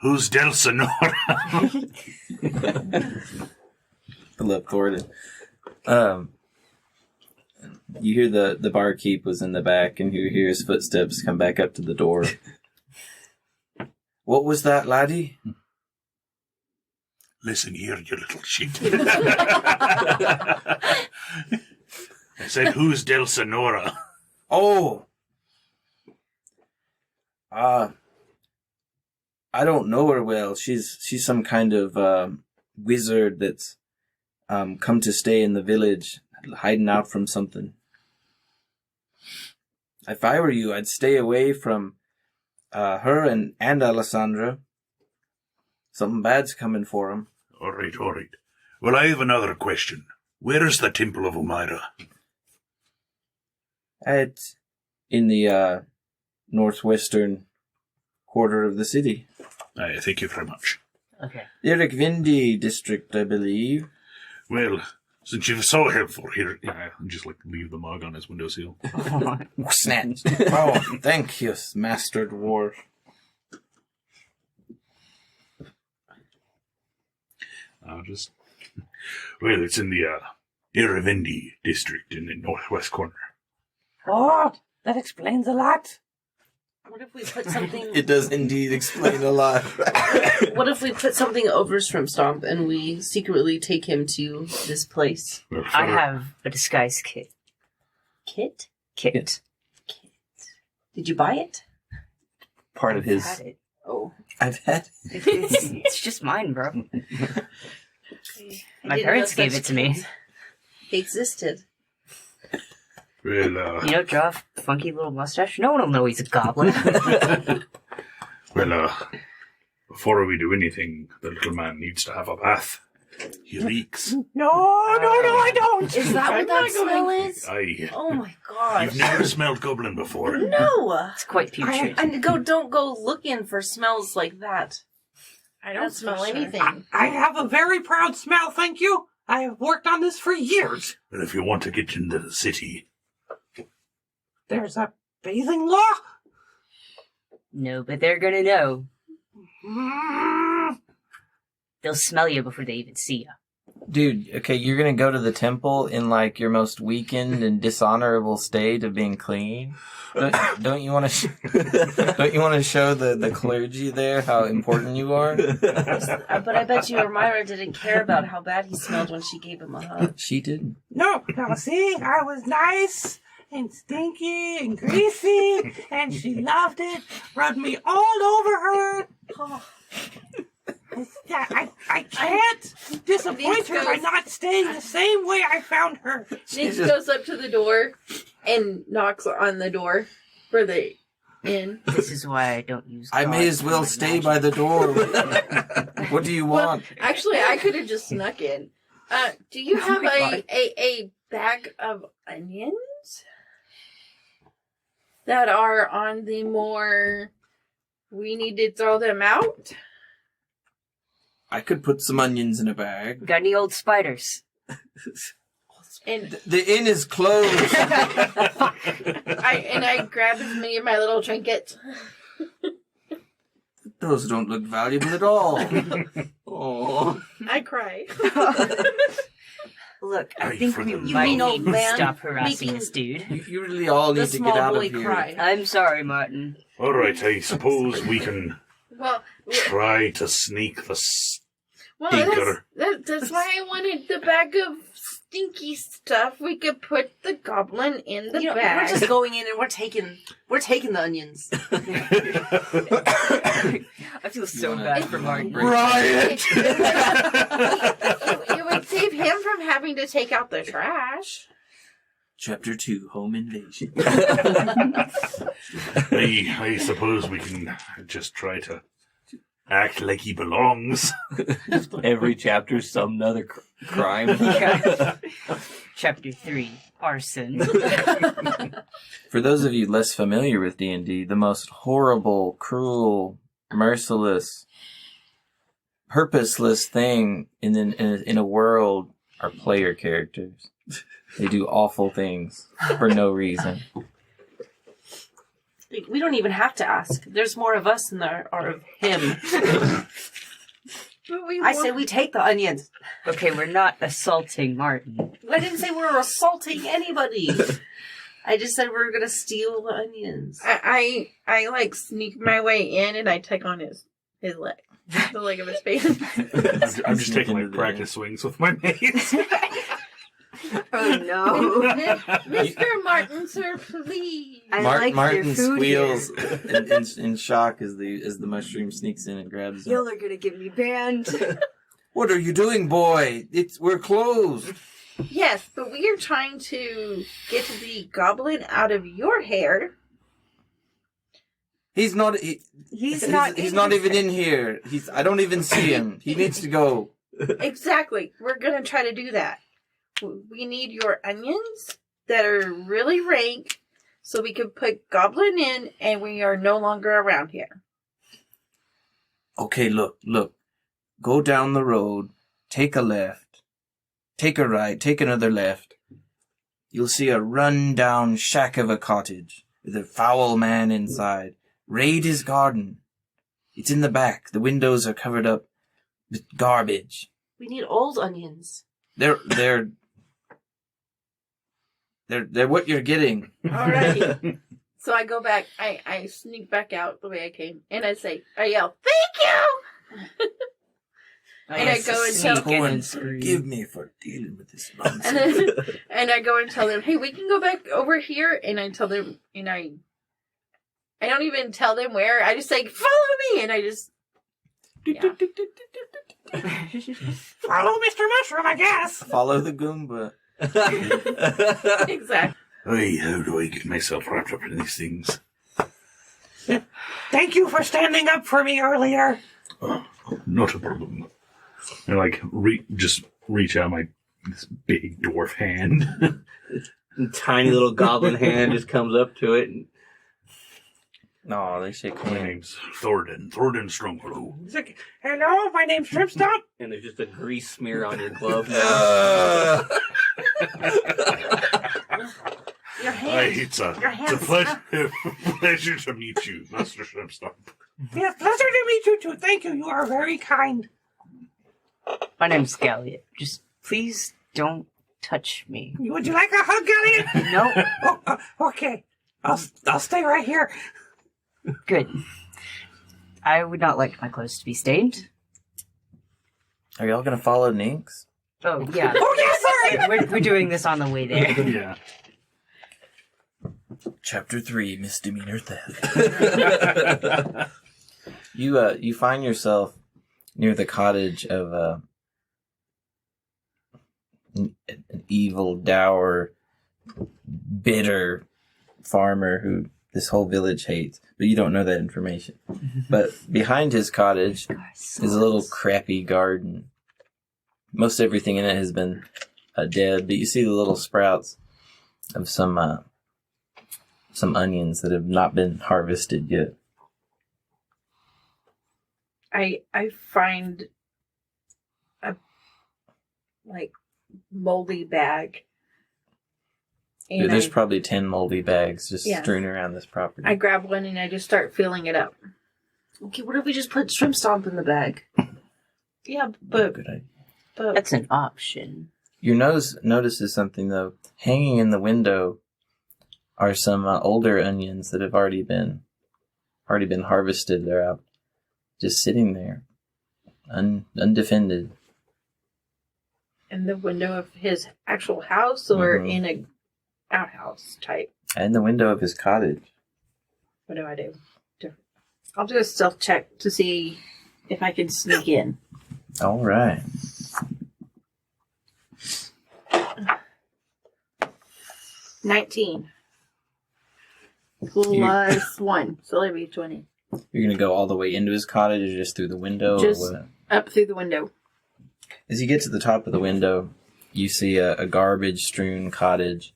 Who's Del Sonora? Philip Thornton. You hear the barkeep was in the back, and you hear his footsteps come back up to the door. What was that, laddie? Listen here, you little shit. I said, who's Del Sonora? Oh! I don't know her well. She's some kind of wizard that's come to stay in the village, hiding out from something. If I were you, I'd stay away from her and Alessandra. Something bad's coming for them. All right. Well, I have another question. Where is the Temple of Omira? It's in the northwestern quarter of the city. Thank you very much. Okay. The Erikvindi district, I believe. Well, Since you're so helpful here, and just leave the mug on his windowsill. Snatched. Oh, thank you, Master Dwarf. Well, it's in the Iravendi district in the northwest corner. Oh, that explains a lot. What if we put something? It does indeed explain a lot. What if we put something over Shrimpstomp and we secretly take him to this place? Well, I have a disguise kit. Kit? Kit. Did you buy it? Part of his. Had it. Oh, I've had. It's just mine, bro. My parents gave it to me. They existed. Well, You know, draw a funky little mustache. No one will know he's a goblin. before we do anything, the little man needs to have a bath. He reeks. No, I don't. Is that what that smell is? Aye. Oh my gosh. You've never smelled goblin before. No. It's quite putrid. Don't go looking for smells like that. I don't That's for smell sure. anything. I have a very proud smell, thank you. I have worked on this for years. But if you want to get into the city, There's a bathing law? No, but they're gonna know. Mm. They'll smell you before they even see you. Dude, okay, you're gonna go to the temple in like your most weakened and dishonorable state of being clean. Don't you want to? Don't you want to show the clergy there how important you are? But I bet you Myra didn't care about how bad he smelled when she gave him a hug. She didn't. No, now see, I was nice and stinky and greasy, and she loved it, rubbed me all over her. Oh. I can't disappoint her by not staying the same way I found her. Nick goes up to the door and knocks on the door for the inn. This is why I don't use. I may as well stay by the door. What do you want? Actually, I could have just snuck in. Do you have a bag of onions that are on the more we need to throw them out? I could put some onions in a bag. Got any old spiders? And The inn is closed. I grab as many of my little trinkets. Those don't look valuable at all. Oh. I cry. Look, I Hey, think for we the- might mean old need to man stop harassing making- this dude. You really all The need to get small out boy of here. cry. I'm sorry, Martin. all right, I suppose we can Well, try to sneak the well, that's why I wanted the bag of stinky stuff. We could put the goblin in the We're bag. just going in and we're taking the onions. I feel so wanna- bad for Martin. Riot! It would save him from having to take out the trash. Chapter 2, Home Invasion. I suppose we can just try to act like he belongs. Every chapter, some other crime. Chapter 3, Arson. For those of you less familiar with D&D, the most horrible, cruel, merciless, purposeless thing in a world are player characters. They do awful things for no reason. We don't even have to ask. There's more of us than there are of him. But we I say we take the onions. Okay, we're not assaulting Martin. I didn't say we were assaulting anybody. I just said we were going to steal the onions. I like sneak my way in and I take on his leg, the leg of his face. I'm just taking my practice swings with my mace. Oh no. Mr. Martin, sir, please. I like Martin your food squeals in shock as the mushroom sneaks in and grabs him. Y'all are gonna get me banned. What are you doing, boy? We're closed. Yes, but we are trying to get the goblin out of your hair. He's not. He's He's not even in here. I don't even see him. He needs to go. Exactly. We're going to try to do that. We need your onions that are really rank so we can put goblin in and we are no longer around here. Okay, look. Go down the road. Take a left. take a right, take another left. You'll see a run-down shack of a cottage with a foul man inside. Raid his garden. It's in the back. The windows are covered up with garbage. We need old onions. They're what you're getting. Alrighty. So I go back, I sneak back out the way I came, and I yell, "Thank you!" And I go and tell Forgive me for dealing with this nonsense. and I go and tell them, "Hey, we can go back over here." And I tell them, and I don't even tell them where. I just say, "Follow me," and I just Follow Mr. Mushroom, I guess. Follow the Goomba. exactly. Hey, how do I get myself wrapped up in these things? Thank you for standing up for me earlier. Oh, not a problem. I like just reach out this big dwarf hand. Tiny little goblin hand just comes up to it. And No, they shake My hands. name's Thornton Strongfellow. He's like, hello, my name's Shrimp Stomp. and there's just a grease smear on your glove now. Your hand. It's a pleasure to meet you, Master Shrimpstomp. Yes, pleasure to meet you too. Thank you. You are very kind. My name's Galliot. Just please don't touch me. Would you like a hug, Galliot? No. Okay. I'll stay right here. Good. I would not like my clothes to be stained. Are y'all gonna follow Ninx? Oh, yeah. Oh, yes, sorry. We're doing this on the way there. Yeah. Chapter 3, Misdemeanor Theft. You find yourself near the cottage of an evil, dour, bitter farmer who this whole village hates, but you don't know that information. But behind his cottage is a little crappy garden. Most everything in it has been dead, but you see the little sprouts of some onions that have not been harvested yet. I find a moldy bag. And There's probably 10 moldy bags just Yeah. strewn around this property. I grab one and I just start filling it up. Okay, what if we just put Shrimp Stomp in the bag? Yeah, but Good idea. That's an option. Your nose notices something though. Hanging in the window are some older onions that have already been harvested. They're out, just sitting there, undefended. in the window of his actual house or Mhm. in a outhouse type. And the window of his cottage. What do I do? I'll do a stealth check to see if I can sneak in. All right. 19. Plus 1. So it'll be 20. You're gonna go all the way into his cottage, or just through the window, Just- or what? Up through the window. As you get to the top of the window, you see a garbage-strewn cottage.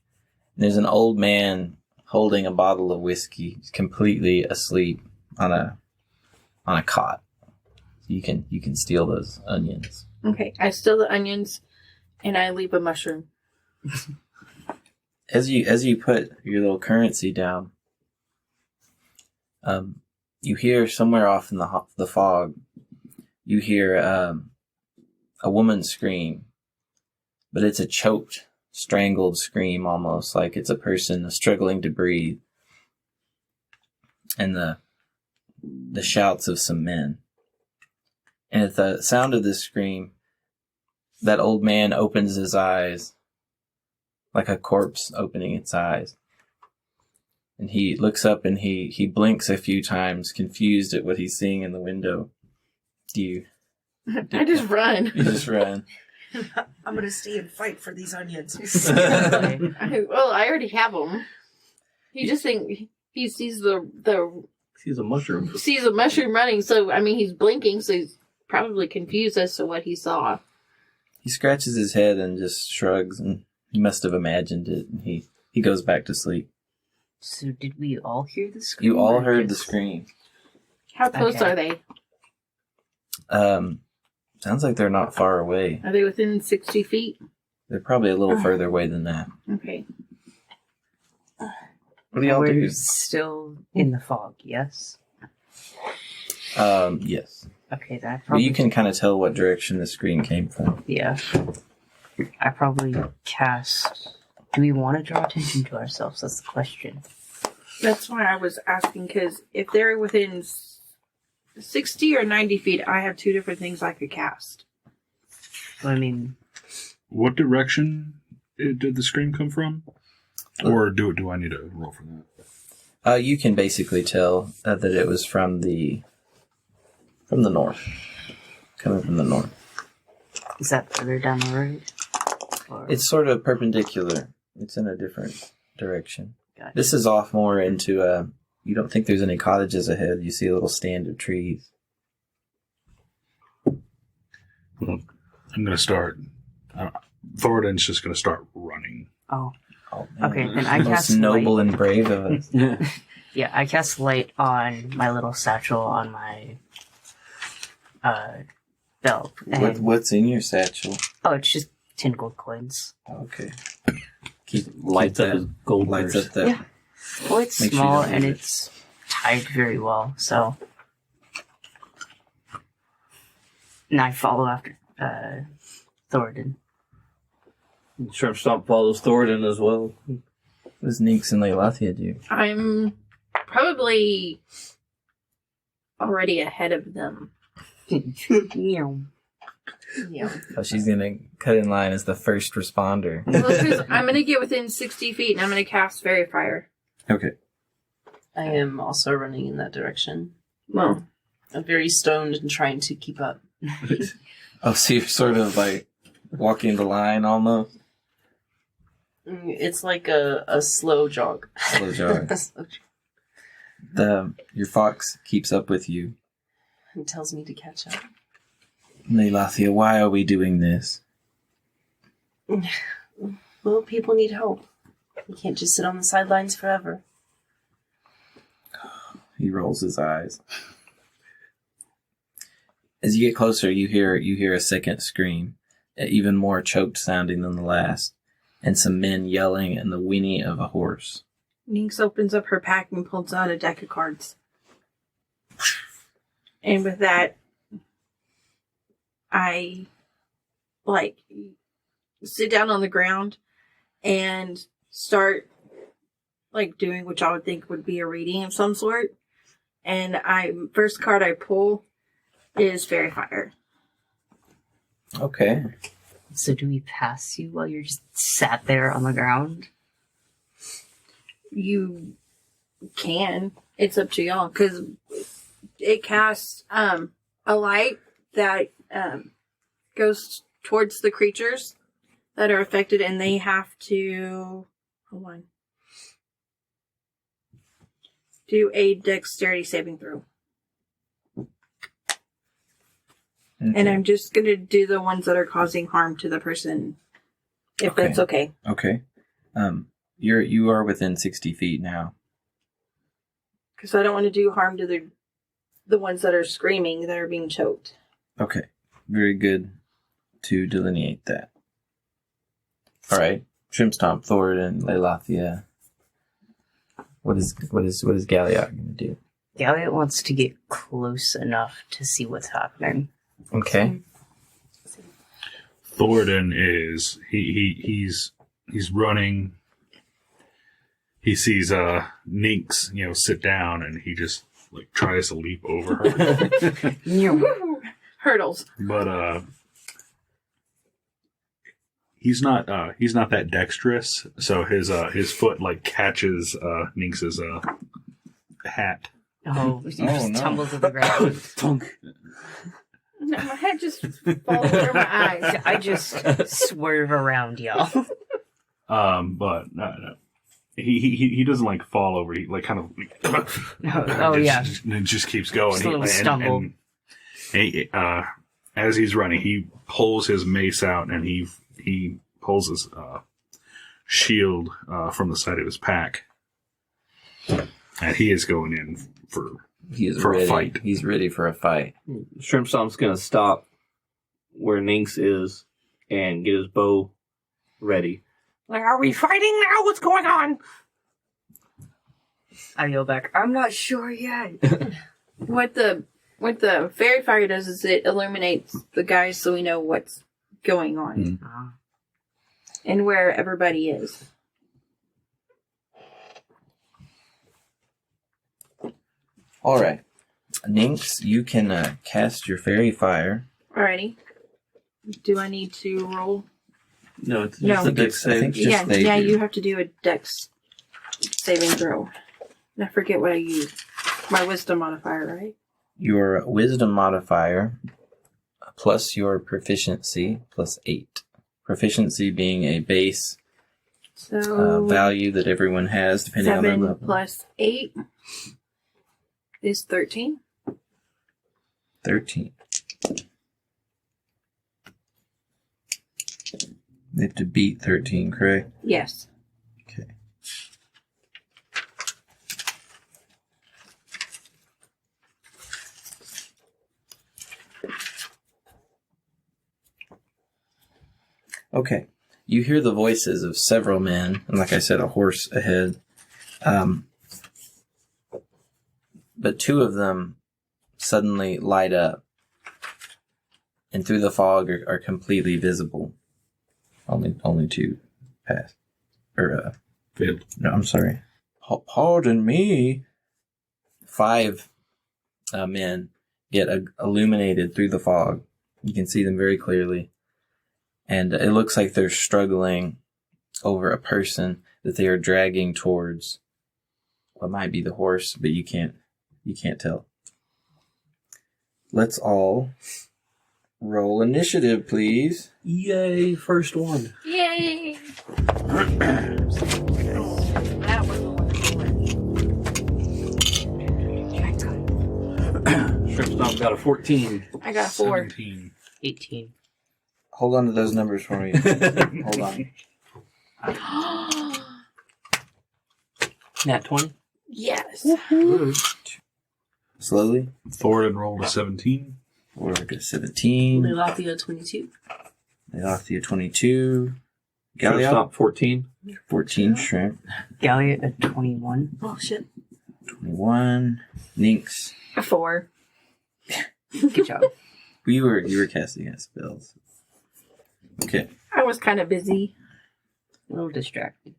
There's an old man holding a bottle of whiskey, completely asleep on a cot. You can steal those onions. Okay, I steal the onions and I leave a mushroom. As you put your little currency down, you hear somewhere off in the fog, you hear a woman scream, but it's a choked, strangled scream, almost like it's a person struggling to breathe, and the shouts of some men. And at the sound of this scream, that old man opens his eyes like a corpse opening its eyes. And he looks up and he blinks a few times, confused at what he's seeing in the window. I just run. You just run. I'm gonna stay and fight for these onions. I already have them. He just he sees the He's a mushroom. sees a mushroom running, so I mean he's blinking, so he's probably confused as to what he saw. He scratches his head and just shrugs, and he must have imagined it, and he goes back to sleep. So did we all hear the scream? You all or heard the just- scream. How close Okay. are they? Sounds like they're not far away. Are they within 60 feet? They're probably a little further away than that. Okay. What do y'all We're do? still in the fog, yes? Yes. Okay, that Well, probably... you can kind of tell what direction the screen came from. Yeah. I probably cast... Do we want to draw attention to ourselves? That's the question. That's why I was asking, because if they're within 60 or 90 feet, I have two different things I could cast. I mean... What direction did the scream come from? Or do I need to roll for that? You can basically tell that it was from the north. Coming from the north. Is that further down the road? Or... It's sort of perpendicular. It's in a different direction. Gotcha. This is off more into you don't think there's any cottages ahead. You see a little stand of trees. Well, I'm going to start. Thoradin's just going to start running. Oh. Oh, man. Okay, then I Most cast noble light. and brave of us. Yeah, I cast light on my little satchel on my belt. And, What's in your satchel? oh, it's just 10 gold coins. Okay. Lights up his gold Lights bars. up that. Yeah. Well, it's Make sure you small don't and lose it. it's tied very well, so. And I follow after Thoradin. Shrimp Stomp follows Thoradin as well. What does Ninx and Leilathia do? I'm probably already ahead of them. Meow. Yeah. Oh, she's gonna cut in line as the first responder. Well, 'cause I'm going to get within 60 feet and I'm going to cast Fairy Fire. Okay. I am also running in that direction. Well, I'm very stoned and trying to keep up. Oh, so you're sort of like walking the line almost? It's like a slow jog. Slow jog. A slow jog. Your fox keeps up with you. It tells me to catch up. Leilathia, why are we doing this? Well, people need help. You can't just sit on the sidelines forever. He rolls his eyes. As you get closer, you hear a second scream, even more choked sounding than the last, and some men yelling and the whinny of a horse. Nynx opens up her pack and pulls out a deck of cards. And with that, I, sit down on the ground and start, doing what I would think would be a reading of some sort. And first card I pull is Fairy Fire. Okay. So do we pass you while you're just sat there on the ground? You can. It's up to y'all, because it casts a light that goes towards the creatures that are affected, and they have to do a dexterity saving throw. Okay. And I'm just going to do the ones that are causing harm to the person, if Okay. that's okay. Okay. You are within 60 feet now. Because I don't want to do harm to the ones that are screaming, that are being choked. Okay. Very good to delineate that. All right. Shrimp Stomp, Thoradin, Leilathia. What is Galliot going to do? Galliot wants to get close enough to see what's happening. Okay. Thoradin is he's running. He sees Ninx, sit down, and he just tries to leap over her. Hurdles. But he's not that dexterous, so his foot catches Ninx's hat. Oh, you Oh, just no. tumble to the ground. Thunk. No, my head just falls over my eyes. I just swerve around y'all. But no. He doesn't fall over. He kind of Oh, yeah. and just keeps going. Just a little stumble. And he, as he's running, he pulls his mace out and he pulls his shield from the side of his pack, and he is going in for ready. a fight. He's ready for a fight. Shrimp Stomp's going to stop where Ninx is and get his bow ready. Like, are we fighting now? What's going on? I yell back, I'm not sure yet. What the fairy fire does is it illuminates the guys so we know what's going on and where everybody is. All right. Nynx, you can cast your fairy fire. Alrighty. Do I need to roll? No, it's No. just a dex I think save. just they do. you have to do a dex saving throw. And I forget what I used. My wisdom modifier, right? Your wisdom modifier plus your proficiency plus 8. Proficiency being a base So value that everyone has depending on their 7 level. plus 8 is 13. 13. They have to beat 13, correct? Yes. Okay. Okay. You hear the voices of several men, and like I said, a horse ahead. But 2 of them suddenly light up, and through the fog are completely visible. Only 2 pass. Failed. No, I'm sorry. Pardon me. 5 men get illuminated through the fog. You can see them very clearly. And it looks like they're struggling over a person that they are dragging towards what might be the horse, but you can't tell. Let's all roll initiative, please. Yay, first one. Yay! That was a wonderful one. Shrimp Stomp got a 14. I got a 4. 17. 18. Hold on to those numbers for me. Hold on. Nat 20. Yes. Slowly. Thorin rolled a 17. We're at 17. Lelathia 22. Leothia 22. Shrimp Galliot Stomp 14. 14. Shrimp Galliot at 21. Oh shit. 21. Nynx. A 4. Good job. You were casting at spells. Okay. I was kind of busy. A little distracted.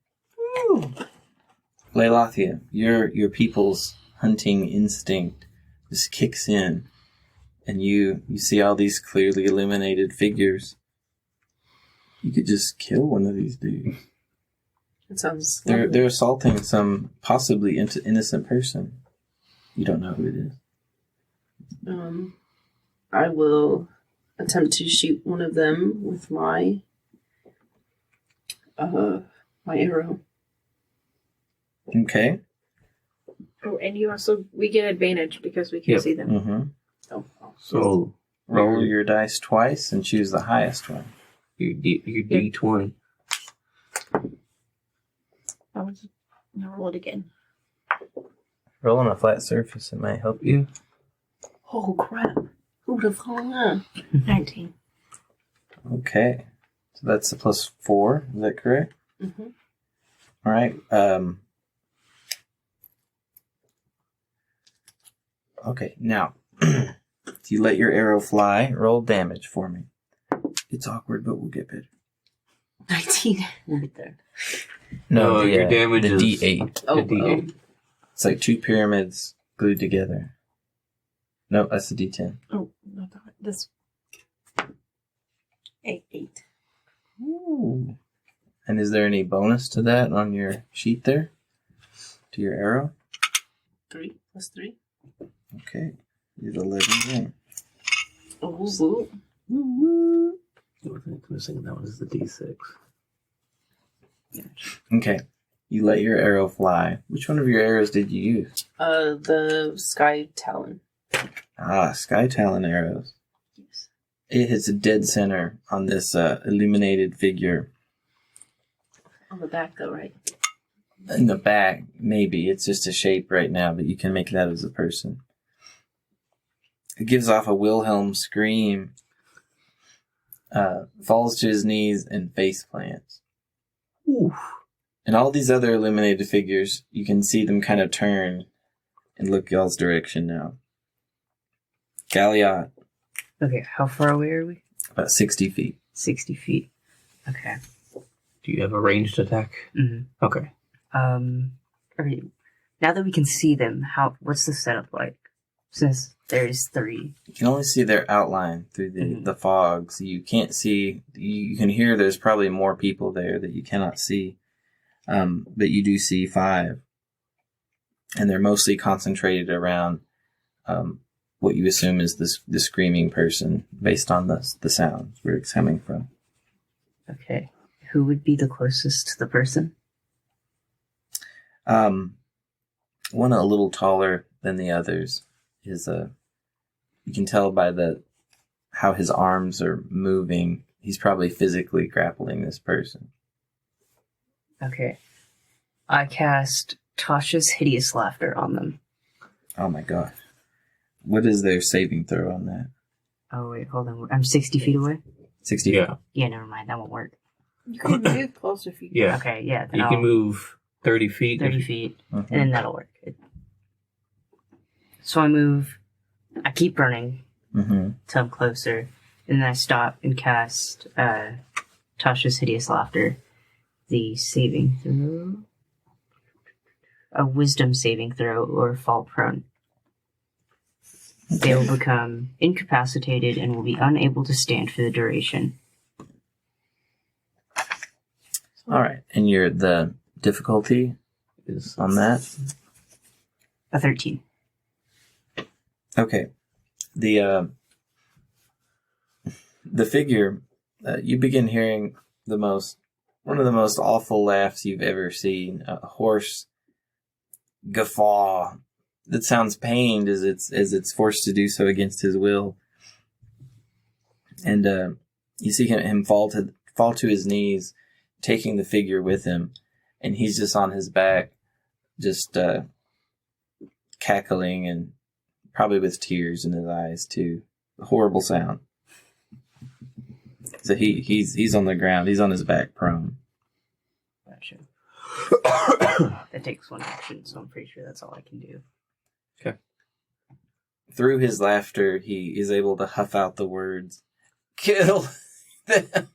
Leothia, your people's hunting instinct just kicks in, and you see all these clearly illuminated figures. You could just kill one of these dudes. That sounds. They're assaulting some possibly innocent person. You don't know who it is. I will attempt to shoot one of them with my my arrow. Okay. Oh, and we get advantage because we can Yep. see them. Mm-hmm. Oh. So Roll your dice twice and choose the highest one. your D20. I'll roll it again. Roll on a flat surface. It might help you. Oh crap! Who would have thought that? 19. Okay. So that's a +4. Is that correct? Mm-hmm. All right. Okay. Now, if you let your arrow fly, roll damage for me. It's awkward, but we'll get better. 19. We'll get there. No, your damage the is D8. Oh, a D8. It's like 2 pyramids glued together. No, that's the D10. Oh, no, this. 8. Ooh. And is there any bonus to that on your sheet there? To your arrow? 3 plus 3. Okay. You're 11 then. Oh, woo. That one is the D6. Okay. You let your arrow fly. Which one of your arrows did you use? The Sky Talon. Sky Talon arrows. Yes. It hits a dead center on this illuminated figure. On the back, though, right? In the back, maybe. It's just a shape right now, but you can make that as a person. It gives off a Wilhelm scream, falls to his knees, and face plants. Ooh. And all these other illuminated figures, you can see them kind of turn and look y'all's direction now. Galliot, Okay, how far away are we? about 60 feet. 60 feet. Okay. Do you have a ranged attack? Mm-hmm. Okay. Okay. Now that we can see them, what's the setup like? Since there's 3. You can only see their outline through the fog, so you can't see. You can hear there's probably more people there that you cannot see, but you do see 5, and they're mostly concentrated around what you assume is the screaming person, based on the sounds where it's coming from. Okay. Who would be the closest to the person? One a little taller than the others is you can tell by how his arms are moving. He's probably physically grappling this person. Okay. I cast Tasha's Hideous Laughter on them. Oh my god. What is their saving throw on that? Oh, wait, hold on. I'm 60 feet away? 60 feet? Yeah. Yeah, never mind. That won't work. You can move closer if you Yeah. Okay, yeah. Then You can move 30 feet. 30 feet, Mhm. and then that'll work. So I move. I keep burning Mm-hmm. till I'm closer, and then I stop and cast Tasha's Hideous Laughter. The saving throw? A wisdom saving throw or fall prone. They will become incapacitated and will be unable to stand for the duration. All right. And the difficulty is on that? A 13. Okay. The figure, you begin hearing one of the most awful laughs you've ever seen. A hoarse guffaw that sounds pained as it's forced to do so against his will. And you see him fall to his knees, taking the figure with him, and he's just on his back, just cackling and probably with tears in his eyes too. A horrible sound. So he's on the ground. He's on his back, prone. Gotcha. That takes 1 action, so I'm pretty sure that's all I can do. Okay. Through his laughter, he is able to huff out the words, "Kill them."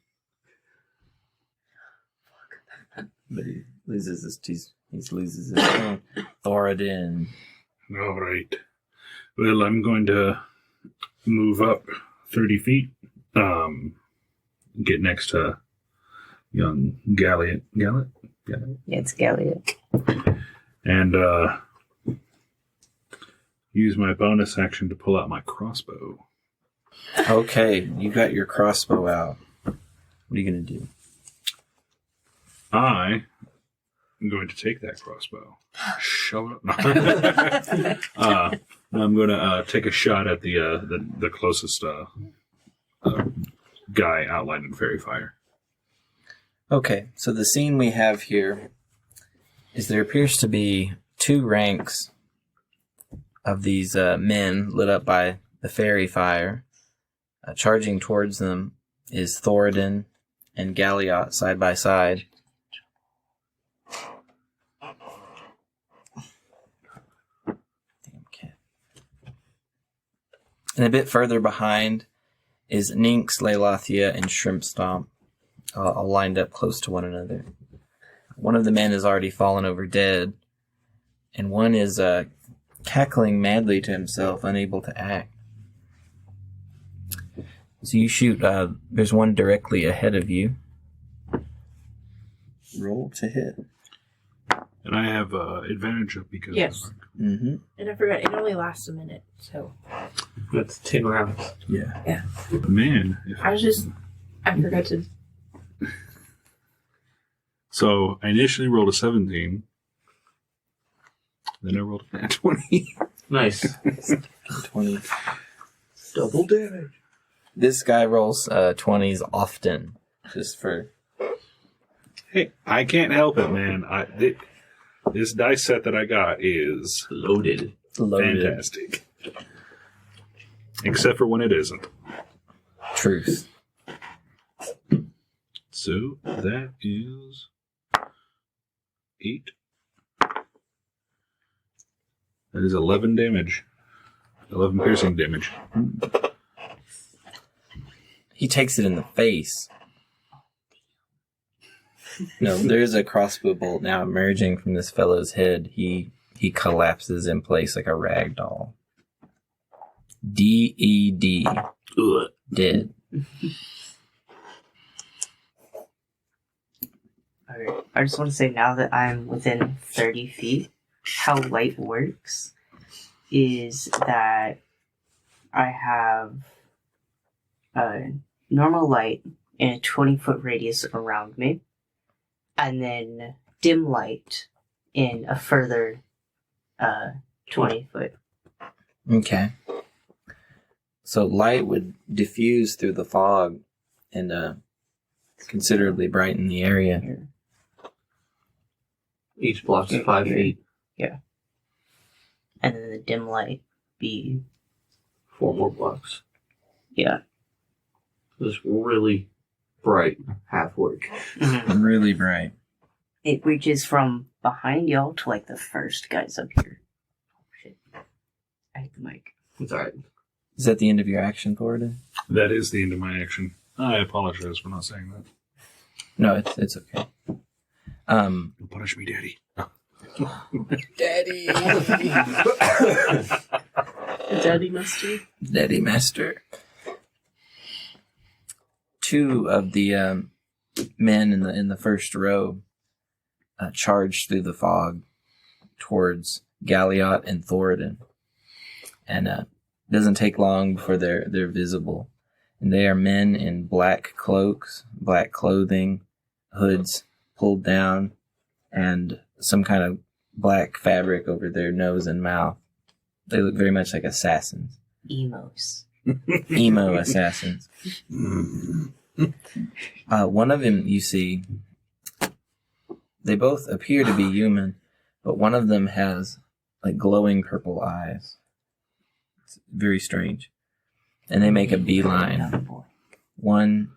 But he loses his tone. Thoradin. All right. Well, I'm going to move up 30 feet. Get next to young Galliot. Yeah, it's Galliot. And use my bonus action to pull out my crossbow. Okay, you got your crossbow out. What are you going to do? I am going to take that crossbow. Shove it up. I'm going to take a shot at the closest guy outlined in Fairy Fire. Okay, so the scene we have here is there appears to be 2 ranks of these men lit up by the fairy fire. Charging towards them is Thoradin and Galliot side by side. Damn cat. And a bit further behind is Nynx, Leilathia, and Shrimp Stomp, all lined up close to one another. One of the men has already fallen over dead, and one is cackling madly to himself, unable to act. So you shoot, there's one directly ahead of you. Roll to hit. And I have advantage of because Yes. Mm-hmm. And I forgot, it only lasts a minute, so. That's 10 rounds. Yeah. man. I forgot to. So I initially rolled a 17. Then I rolled a nat 20. Nice. 20. Double damage. This guy rolls 20s often, just for... Hey, I can't help it, man. This dice set that I got is Loaded. fantastic. Except for when it isn't. Truth. So that is 8. That is 11 damage. 11 piercing damage. He takes it in the face. No, there's a crossbow bolt now emerging from this fellow's head. He collapses in place like a rag doll. D-E-D. Dead. Alright. I just want to say now that I'm within 30 feet, how light works is that I have a normal light in a 20-foot radius around me, and then dim light in a further 20 foot. Okay. So light would diffuse through the fog and considerably brighten the area. Each block's 5 feet. Yeah. And then the dim light be 4 more blocks. yeah. This really bright half orc. Really bright. It reaches from behind y'all to like the first guys up here. Oh shit. I hit the mic. It's alright. Is that the end of your action, Thornton? That is the end of my action. I apologize for not saying that. No, it's okay. Don't punish me, Daddy. Daddy. Daddy Master. Daddy Master. 2 of the men in the first row charge through the fog towards Galliot and Thoradin, and it doesn't take long before they're visible. And they are men in black cloaks, black clothing, hoods pulled down, and some kind of black fabric over their nose and mouth. They look very much like assassins. Emos. Emo assassins. One of them, you see, they both appear to be human, but one of them has like glowing purple eyes. It's very strange. And they make a beeline. One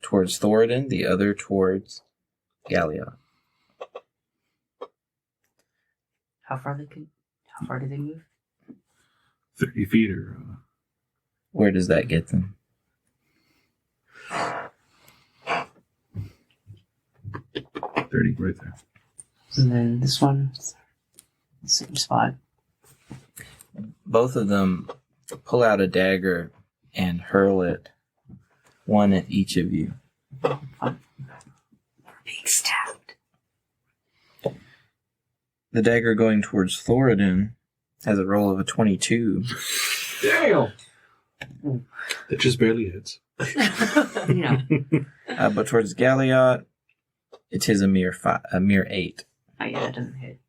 towards Thoradin, the other towards Galliot. How far do they move? 30 feet or... Where does that get them? 30, right there. And then this one, same spot. Both of them pull out a dagger and hurl it, one at each of you. Being stabbed. The dagger going towards Thoradin has a roll of a 22. Damn! It just barely hits. You know. But towards Galliot, it is a mere 8. Oh yeah, that doesn't hit.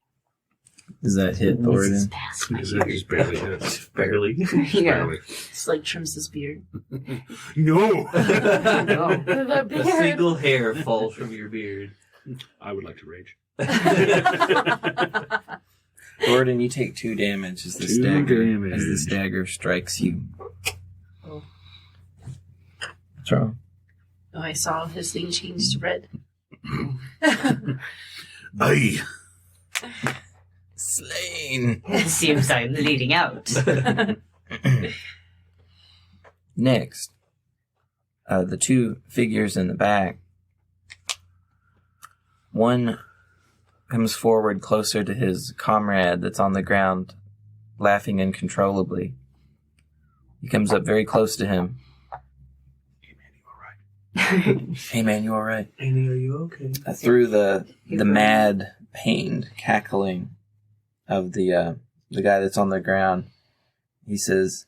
Does that hit Thoradin? Because it just barely hits. Barely. Yeah. Barely. It's like trims his beard. No! No. The A beard. single hair falls from your beard. I would like to rage. Thoradin, you take 2 damage as this 2 dagger as damage. this dagger strikes you. Oh. What's wrong? Oh, I saw his thing change to red. Aye. Slain. It seems I'm leading out. Next, the 2 figures in the back. One comes forward closer to his comrade that's on the ground, laughing uncontrollably. He comes up very close to him. Hey man, you alright? Annie, are you okay? Through the mad, pained cackling of the guy that's on the ground, he says,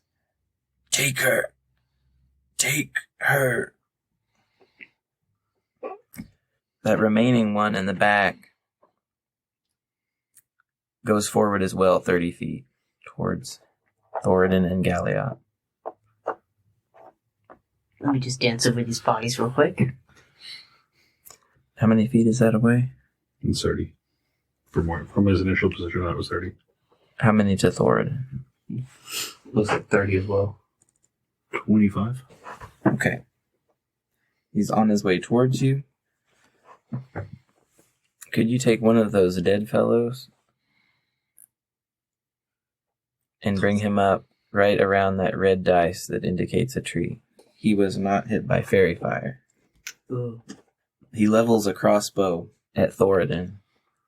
"Take her! Take her!" That remaining one in the back goes forward as well, 30 feet, towards Thoradin and Galliot. Let me just dance over these bodies real quick. How many feet is that away? It's 30. From his initial position, that was 30. How many to Thoradin? Looks like 30 as well. 25. Okay. He's on his way towards you. Could you take one of those dead fellows and bring him up right around that red dice that indicates a tree? He was not hit by fairy fire. Ugh. He levels a crossbow at Thoradin,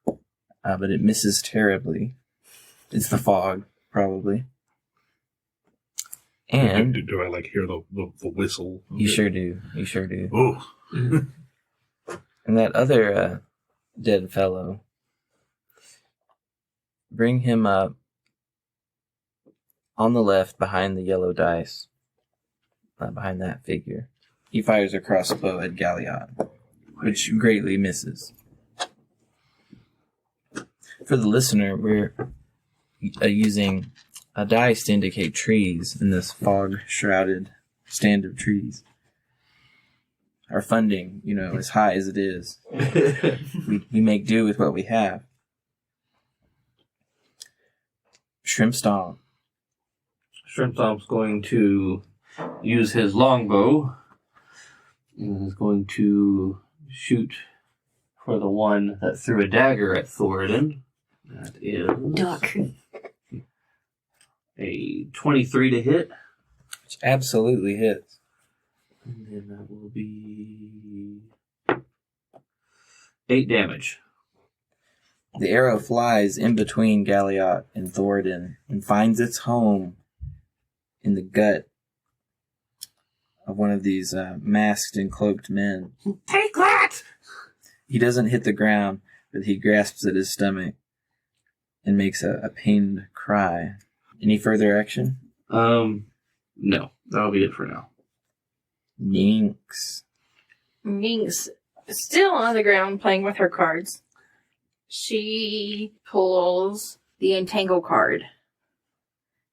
but it misses terribly. It's the fog, probably. And do I like hear the whistle? you sure do. You sure do. Oh, And that other dead fellow, bring him up on the left behind the yellow dice, behind that figure. He fires a crossbow at Galliot, which greatly misses. For the listener, we're using a dice to indicate trees in this fog-shrouded stand of trees. Our funding, as high as it is, we make do with what we have. Shrimp Stomp. Shrimp Stomp's going to use his longbow and is going to shoot for the one that threw a dagger at Thoradin. That is Duck. a 23 to hit. Which absolutely hits. And then that will be 8 damage. The arrow flies in between Galliot and Thoradin and finds its home in the gut of one of these masked and cloaked men. Take that! He doesn't hit the ground, but he grasps at his stomach and makes a pained cry. Any further action? No. That'll be it for now. Nynx. Minx, still on the ground playing with her cards. She pulls the Entangle card.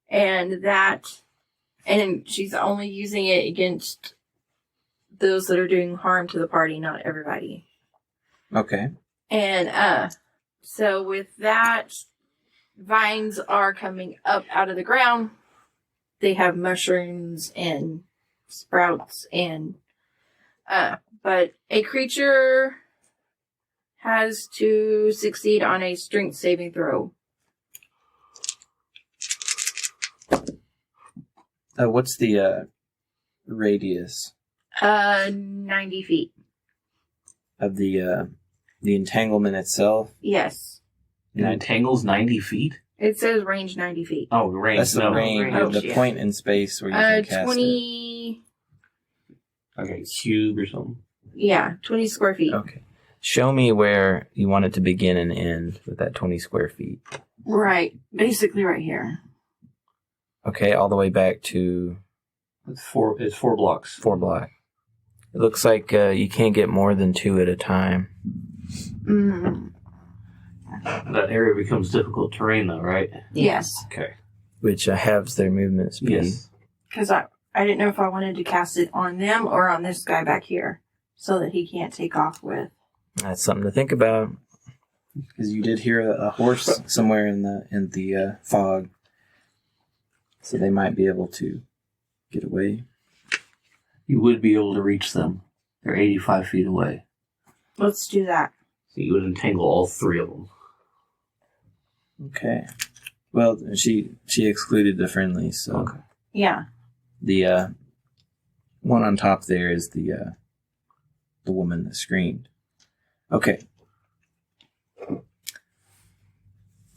And she's only using it against those that are doing harm to the party, not everybody. Okay. And so with that, vines are coming up out of the ground. They have mushrooms and sprouts and but a creature has to succeed on a strength saving throw. What's the radius 90 feet. of the entanglement itself? Yes. It entangles 90 feet? It says range 90 feet. Oh, range. That's the no. range, range, the yeah. point in space where you can cast 20, Okay, cube or something. yeah, 20 square feet. it. Okay. Show me where you want it to begin and end with that 20 square feet. Right. Basically right here. Okay, all the way back to It's 4 blocks. 4 block. It looks like you can't get more than 2 at a time. Mm. That area becomes difficult terrain, though, right? Yes. Okay. Which halves their movement speed. Yes. Because I didn't know if I wanted to cast it on them or on this guy back here. So that he can't take off with. That's something to think about. Because you did hear a horse somewhere in the fog. So they might be able to get away. You would be able to reach them. They're 85 feet away. Let's do that. So you would entangle all 3 of them. Okay. Well, she excluded the friendlies, so Okay. Yeah. the one on top there is the woman that screamed. Okay.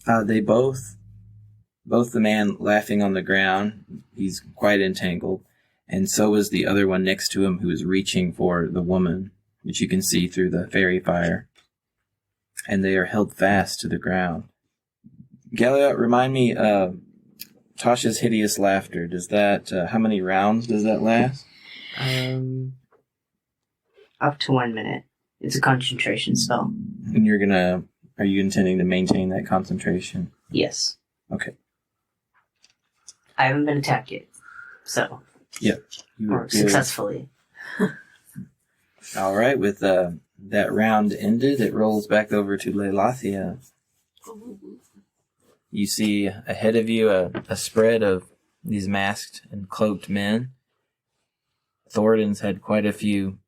They both the man laughing on the ground, he's quite entangled, and so is the other one next to him who is reaching for the woman, which you can see through the fairy fire. And they are held fast to the ground. Galliot, remind me, Tasha's hideous laughter, does that, how many rounds does that last? Up to 1 minute. It's a concentration spell. And are you intending to maintain that concentration? Yes. Okay. I haven't been attacked yet. So. Yep. Or successfully. All right, with that round ended, it rolls back over to Leilathia. You see ahead of you a spread of these masked and cloaked men. Thoradin's had quite a few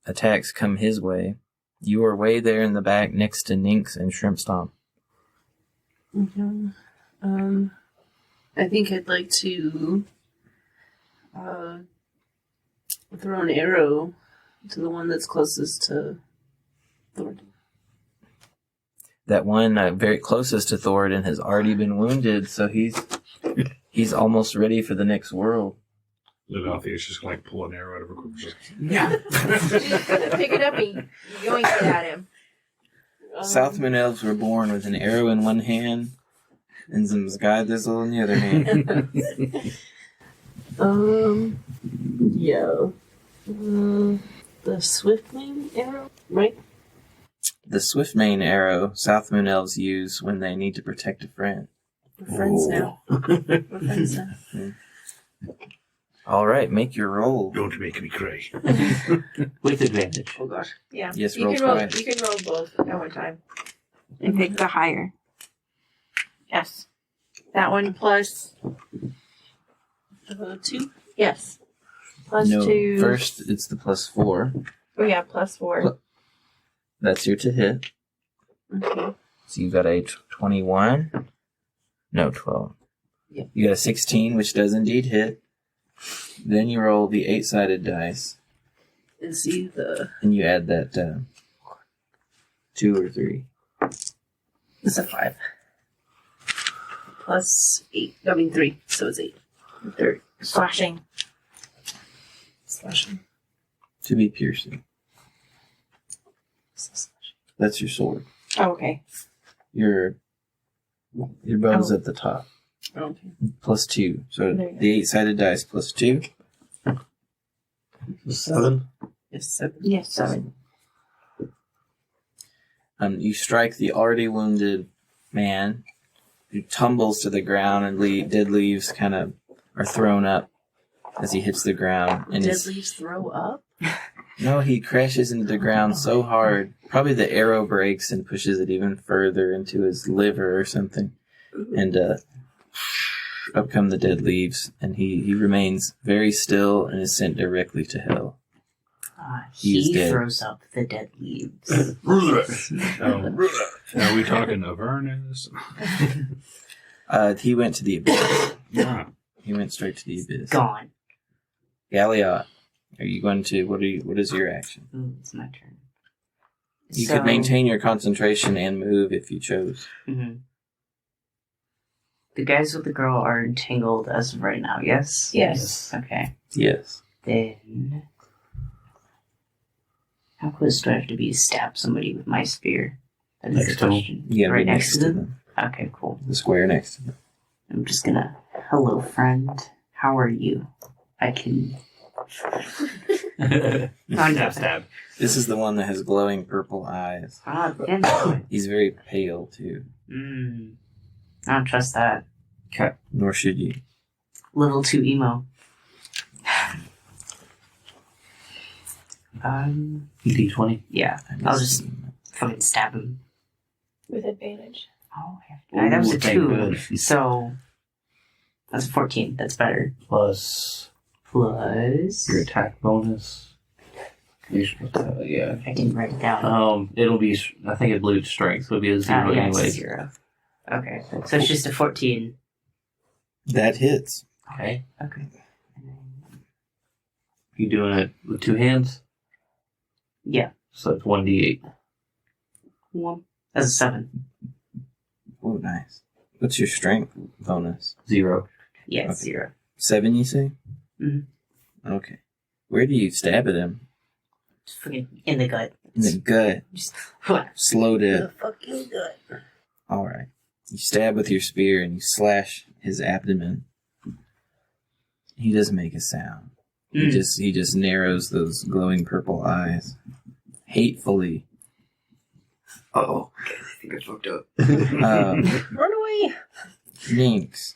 attacks come his way. You are way there in the back next to Ninx and Shrimp Stomp. Okay. I think I'd like to throw an arrow to the one that's closest to Thornton. That one very closest to Thoradin has already been wounded, so he's almost ready for the next world. Livalthea is just going to pull an arrow out of her quiver. She's gonna pick it up and yoink it at him. South Moon Elves were born with an arrow in one hand and some sky thistle in the other hand. Yeah. The Swiftwing arrow, right? The Swiftmane arrow South Moon Elves use when they need to protect a friend. We're friends now. We're friends now. All right, make your roll. Don't make me cry. With advantage. Oh gosh. Yeah. Yes, you roll can roll. twice. You can roll both at one time. And pick the higher. Yes. That one plus. 2. Yes. Plus No, 2. first it's the +4. Oh yeah, plus 4. That's your to hit. Okay. So you got a 21. No, 12. Yeah. You got a 16, which does indeed hit. Then you roll the 8-sided dice, And see the. and you add that 2 or 3. It's a 5. Plus 8. I mean 3, so it's 8. They're slashing. Slashing. To be piercing. That's your sword. Oh, okay. Your bow's at the top. Okay. +2. So There you go. the 8-sided dice +2. 7. Yes, 7. Yes, 7. You strike the already wounded man, who tumbles to the ground, and dead leaves kind of are thrown up as he hits the ground. And Dead his- leaves throw up? No, he crashes into the ground so hard. Probably the arrow breaks and pushes it even further into his liver or something. And up come the dead leaves, and he remains very still and is sent directly to hell. He's He dead. throws up the dead leaves. Are we talking Avernus? He went to the abyss. Yeah. He went straight to the abyss. Gone. Galliot, are you going to? What is your action? Ooh, it's my turn. You could maintain your concentration and move if you chose. Mm-hmm. The guys with the girl are entangled as of right now, yes? Yes. Okay. Yes. Then, how close do I have to be to stab somebody with my spear? That is Next the to them. question. Yeah, right be next to them? Okay, cool. The square next to them. I'm just gonna, hello friend, how are you? I can... Stab. This is the one that has glowing purple eyes. Ah, damn it. He's very pale too. I don't trust that. Nor should you. Little too emo. D20. Yeah, I I'll miss just him. fucking stab him. With advantage. Oh, that was a Ooh, thank 2. goodness. So, that's 14. That's better. Plus Plus... your attack bonus. Yeah. I didn't write it down. It'll be. I think I believe it's strength. So it'll be a 0 yeah, it's anyway. 0. Okay, so it's just a 14. That hits. Okay. Okay. You doing it with 2 hands? Yeah. So it's 1d8. 1. That's a 7. Oh, nice. What's your strength bonus? 0. Yeah, it's Okay. 0. 7, you say? Mhm. Okay. Where do you stab at him? Just freaking in the gut. In the gut. Just, Slow The death. fucking good. Alright. You stab with your spear and you slash his abdomen. He doesn't make a sound. He just narrows those glowing purple eyes. Hatefully. Oh. I think I fucked up. Run away! Jinx.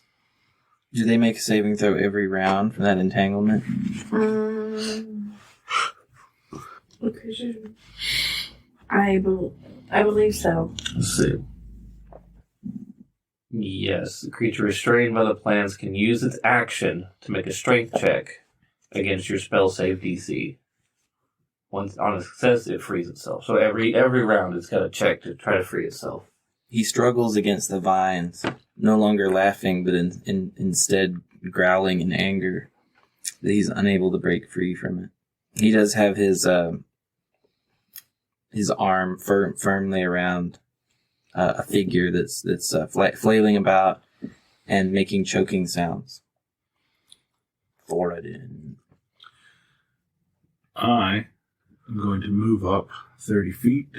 Do they make a saving throw every round from that entanglement? I believe so. Let's see. Yes, the creature restrained by the plans can use its action to make a strength check against your spell save DC. Once on a success, it frees itself. So every round, it's got to check to try to free itself. He struggles against the vines, no longer laughing, but instead growling in anger that he's unable to break free from it. He does have his arm firmly around a figure that's flailing about and making choking sounds. Thoradin. I am going to move up 30 feet.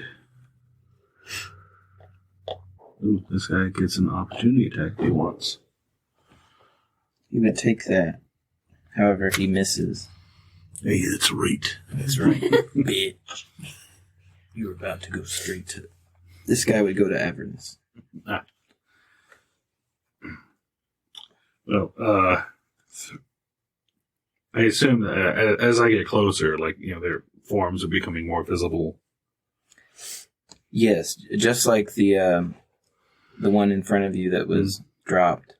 Ooh, this guy gets an opportunity attack if he wants. He would take that. However, he misses. Hey, that's right. That's right. Bitch. You were about to go straight to... This guy would go to Avernus. Well, I assume that as I get closer, their forms are becoming more visible. Yes, just like the one in front of you that was dropped.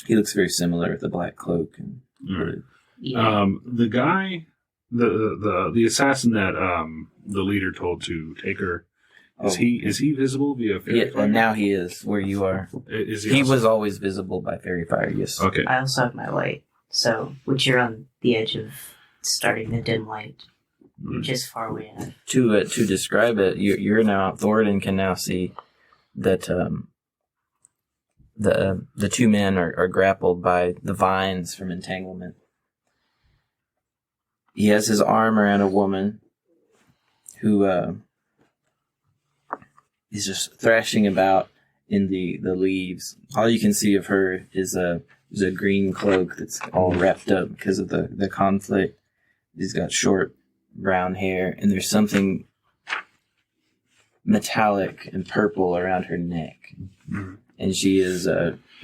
He looks very similar with the black cloak and hood. Yeah. The guy, the assassin that the leader told to take her, is he visible via fairy fire? And now he is where you are. Is He also- was always visible by fairy fire. Yes. Okay. I also have my light, so once you're on the edge of starting the dim light, you're just far away enough. To describe it, you're now Thoradin can now see that the two men are grappled by the vines from entanglement. He has his arm around a woman who is just thrashing about in the leaves. All you can see of her is a green cloak that's all wrapped up because of the conflict. He's got short brown hair, and there's something metallic and purple around her neck. Mm-hmm. And she is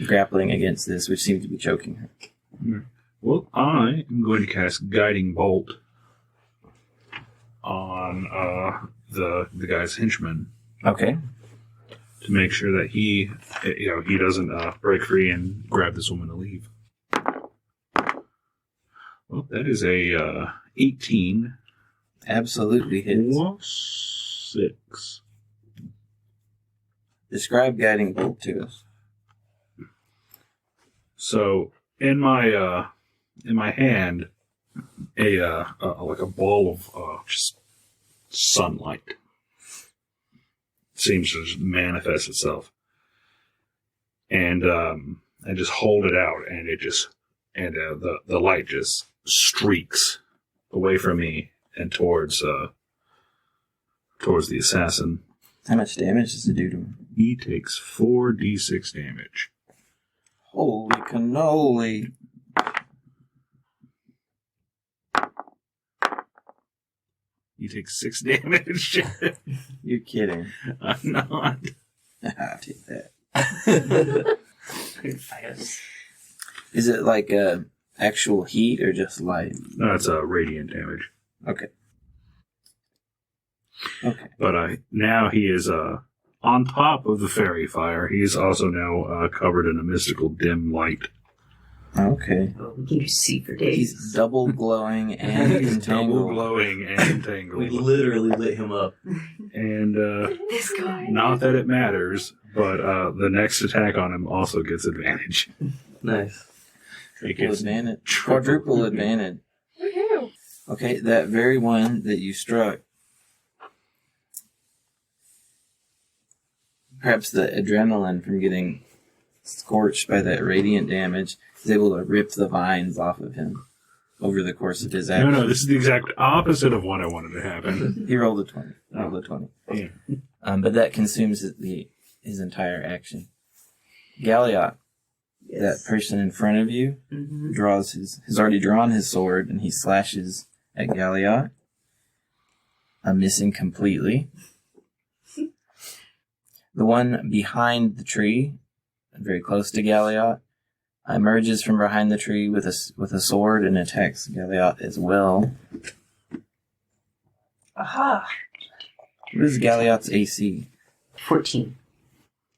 grappling against this, which seems to be choking her. Mm-hmm. Well, I am going to cast Guiding Bolt on the guy's henchman Okay. to make sure that he doesn't break free and grab this woman to leave. Well, that is a 18 Absolutely hits. plus 6. Describe Guiding Bolt to us. So in my hand, like a ball of just sunlight seems to just manifest itself, and I just hold it out, and the light just streaks away from me and towards the assassin. How much damage does it do to him? He takes 4d6 damage. Holy cannoli. He takes 6 damage. You're kidding. I'm not. I'll take that. Is it like actual heat or just light? No, that's radiant damage. Okay. Okay. But now he is on top of the fairy fire. He is also now covered in a mystical dim light. Okay. Oh, we can just see for days. He's double glowing and He's double entangled. glowing and entangled. We literally lit him up. And This guy. not that it matters, but the next attack on him also gets advantage. Nice. It Triple gets advantage. Quadruple advantage. Woohoo. Okay, that very one that you struck. Perhaps the adrenaline from getting scorched by that radiant damage is able to rip the vines off of him over the course of his action. No, this is the exact opposite of what I wanted to happen. He rolled a 20. Rolled a 20. Yeah. But that consumes his entire action. Galliot, that person in front of you, has already drawn his sword, and he slashes at Galliot, missing completely. The one behind the tree, very close to Galliot, emerges from behind the tree with a sword and attacks Galliot as well. Aha. What is Galliot's AC? 14.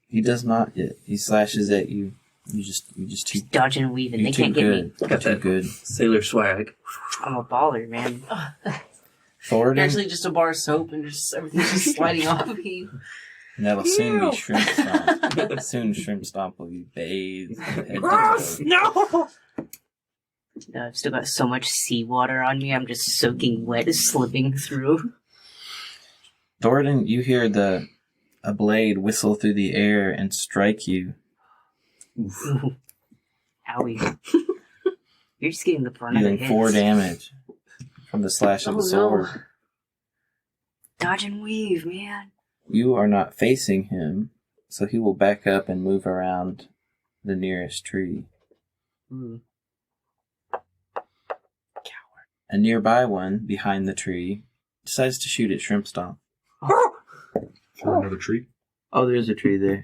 He does not hit. He slashes at you. You just too, Dodging and weaving. you're They too can't get good. me. You're too good. Sailor swag. I'm a baller, man. Thoradin, Actually, just a bar of soap and just everything's just sliding off of you. and that'll soon be Shrimp Stomp. Soon Shrimp Stomp will be bathed. head to Gross! toe. No! I've still got so much seawater on me, I'm just soaking wet, slipping through. Thoradin, you hear a blade whistle through the air and strike you. Owie. You're just getting the brunt of the Dealing hits. 4 damage from the slash of the sword. Dodge and weave, man. You are not facing him, so he will back up and move around the nearest tree. Ooh. A nearby one, behind the tree, decides to shoot at Shrimp Stomp. For another tree. Oh, there's a tree there.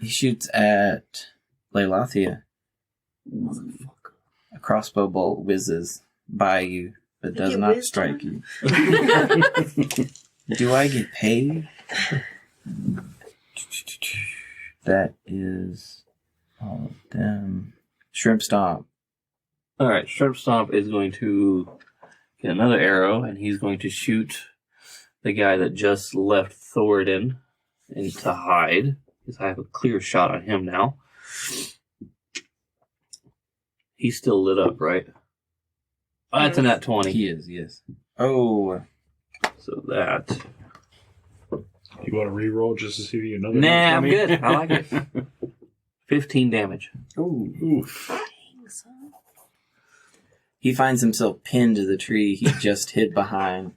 He shoots at Leilathia. A crossbow bolt whizzes by you, but does get not whizzed strike you. Do I get paid? That is all of them. Shrimp Stomp. All right, Shrimp Stomp is going to get another arrow, and he's going to shoot the guy that just left Thoradin to hide, because I have a clear shot on him now. He's still lit up, right? Oh, that's a nat 20. He is, yes. Oh, So that... You want to re-roll just to see another? Nah, I'm 20? good. I like it. 15 damage. Oof. he finds himself pinned to the tree he just hid behind,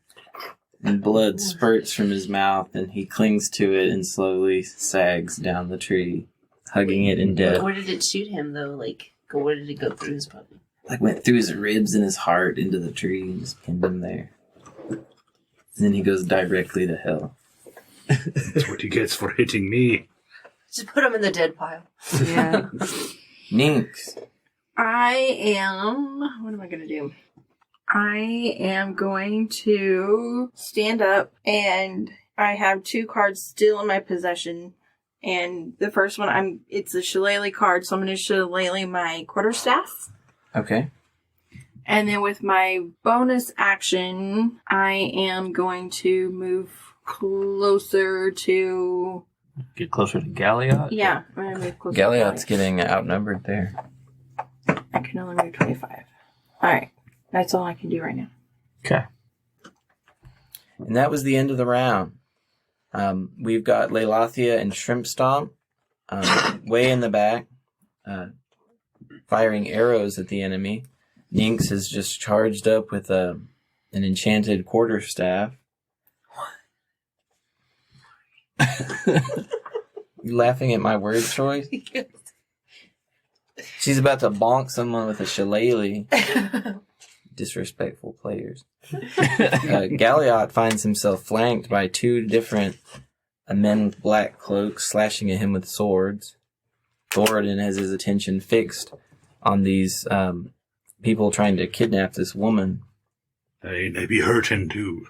and blood spurts from his mouth, and he clings to it and slowly sags down the tree, hugging it in death. Where did it shoot him, though? Like, where did it go through his body? Like went through his ribs and his heart into the tree and just pinned him there. And then he goes directly to hell. That's what he gets for hitting me. Just put him in the dead pile. Yeah. Ninx. I am. What am I going to do? I am going to stand up, and I have 2 cards still in my possession. And the first one, it's a shillelagh card, so I'm going to shillelagh my quarterstaff. Okay. And then with my bonus action, I am going to move closer to... Get closer to Galliot? Yeah, I'm going to move closer Galliot's to getting outnumbered there. I can only move 25. Alright, that's all I can do right now. Okay. And that was the end of the round. We've got Leilathia and Shrimp Stomp way in the back, firing arrows at the enemy. Ninx is just charged up with an enchanted quarterstaff. You laughing at my word choice? She's about to bonk someone with a shillelagh. Disrespectful players. Galliot finds himself flanked by 2 different men with black cloaks slashing at him with swords. Thoradin has his attention fixed on these people trying to kidnap this woman. They be hurting too.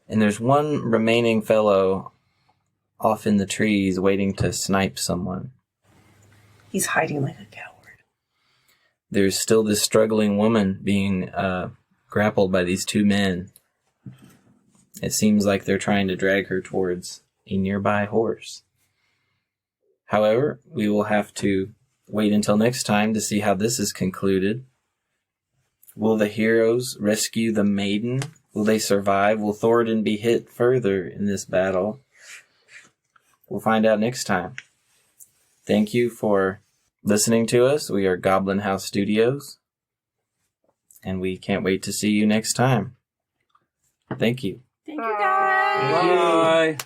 And there's one remaining fellow off in the trees waiting to snipe someone. He's hiding like a coward. There's still this struggling woman being grappled by these 2 men. It seems like they're trying to drag her towards a nearby horse. However, we will have to wait until next time to see how this is concluded. Will the heroes rescue the maiden? Will they survive? Will Thoradin be hit further in this battle? We'll find out next time. Thank you for listening to us. We are Goblin House Studios, and we can't wait to see you next time. Thank you. Thank you, guys. Bye.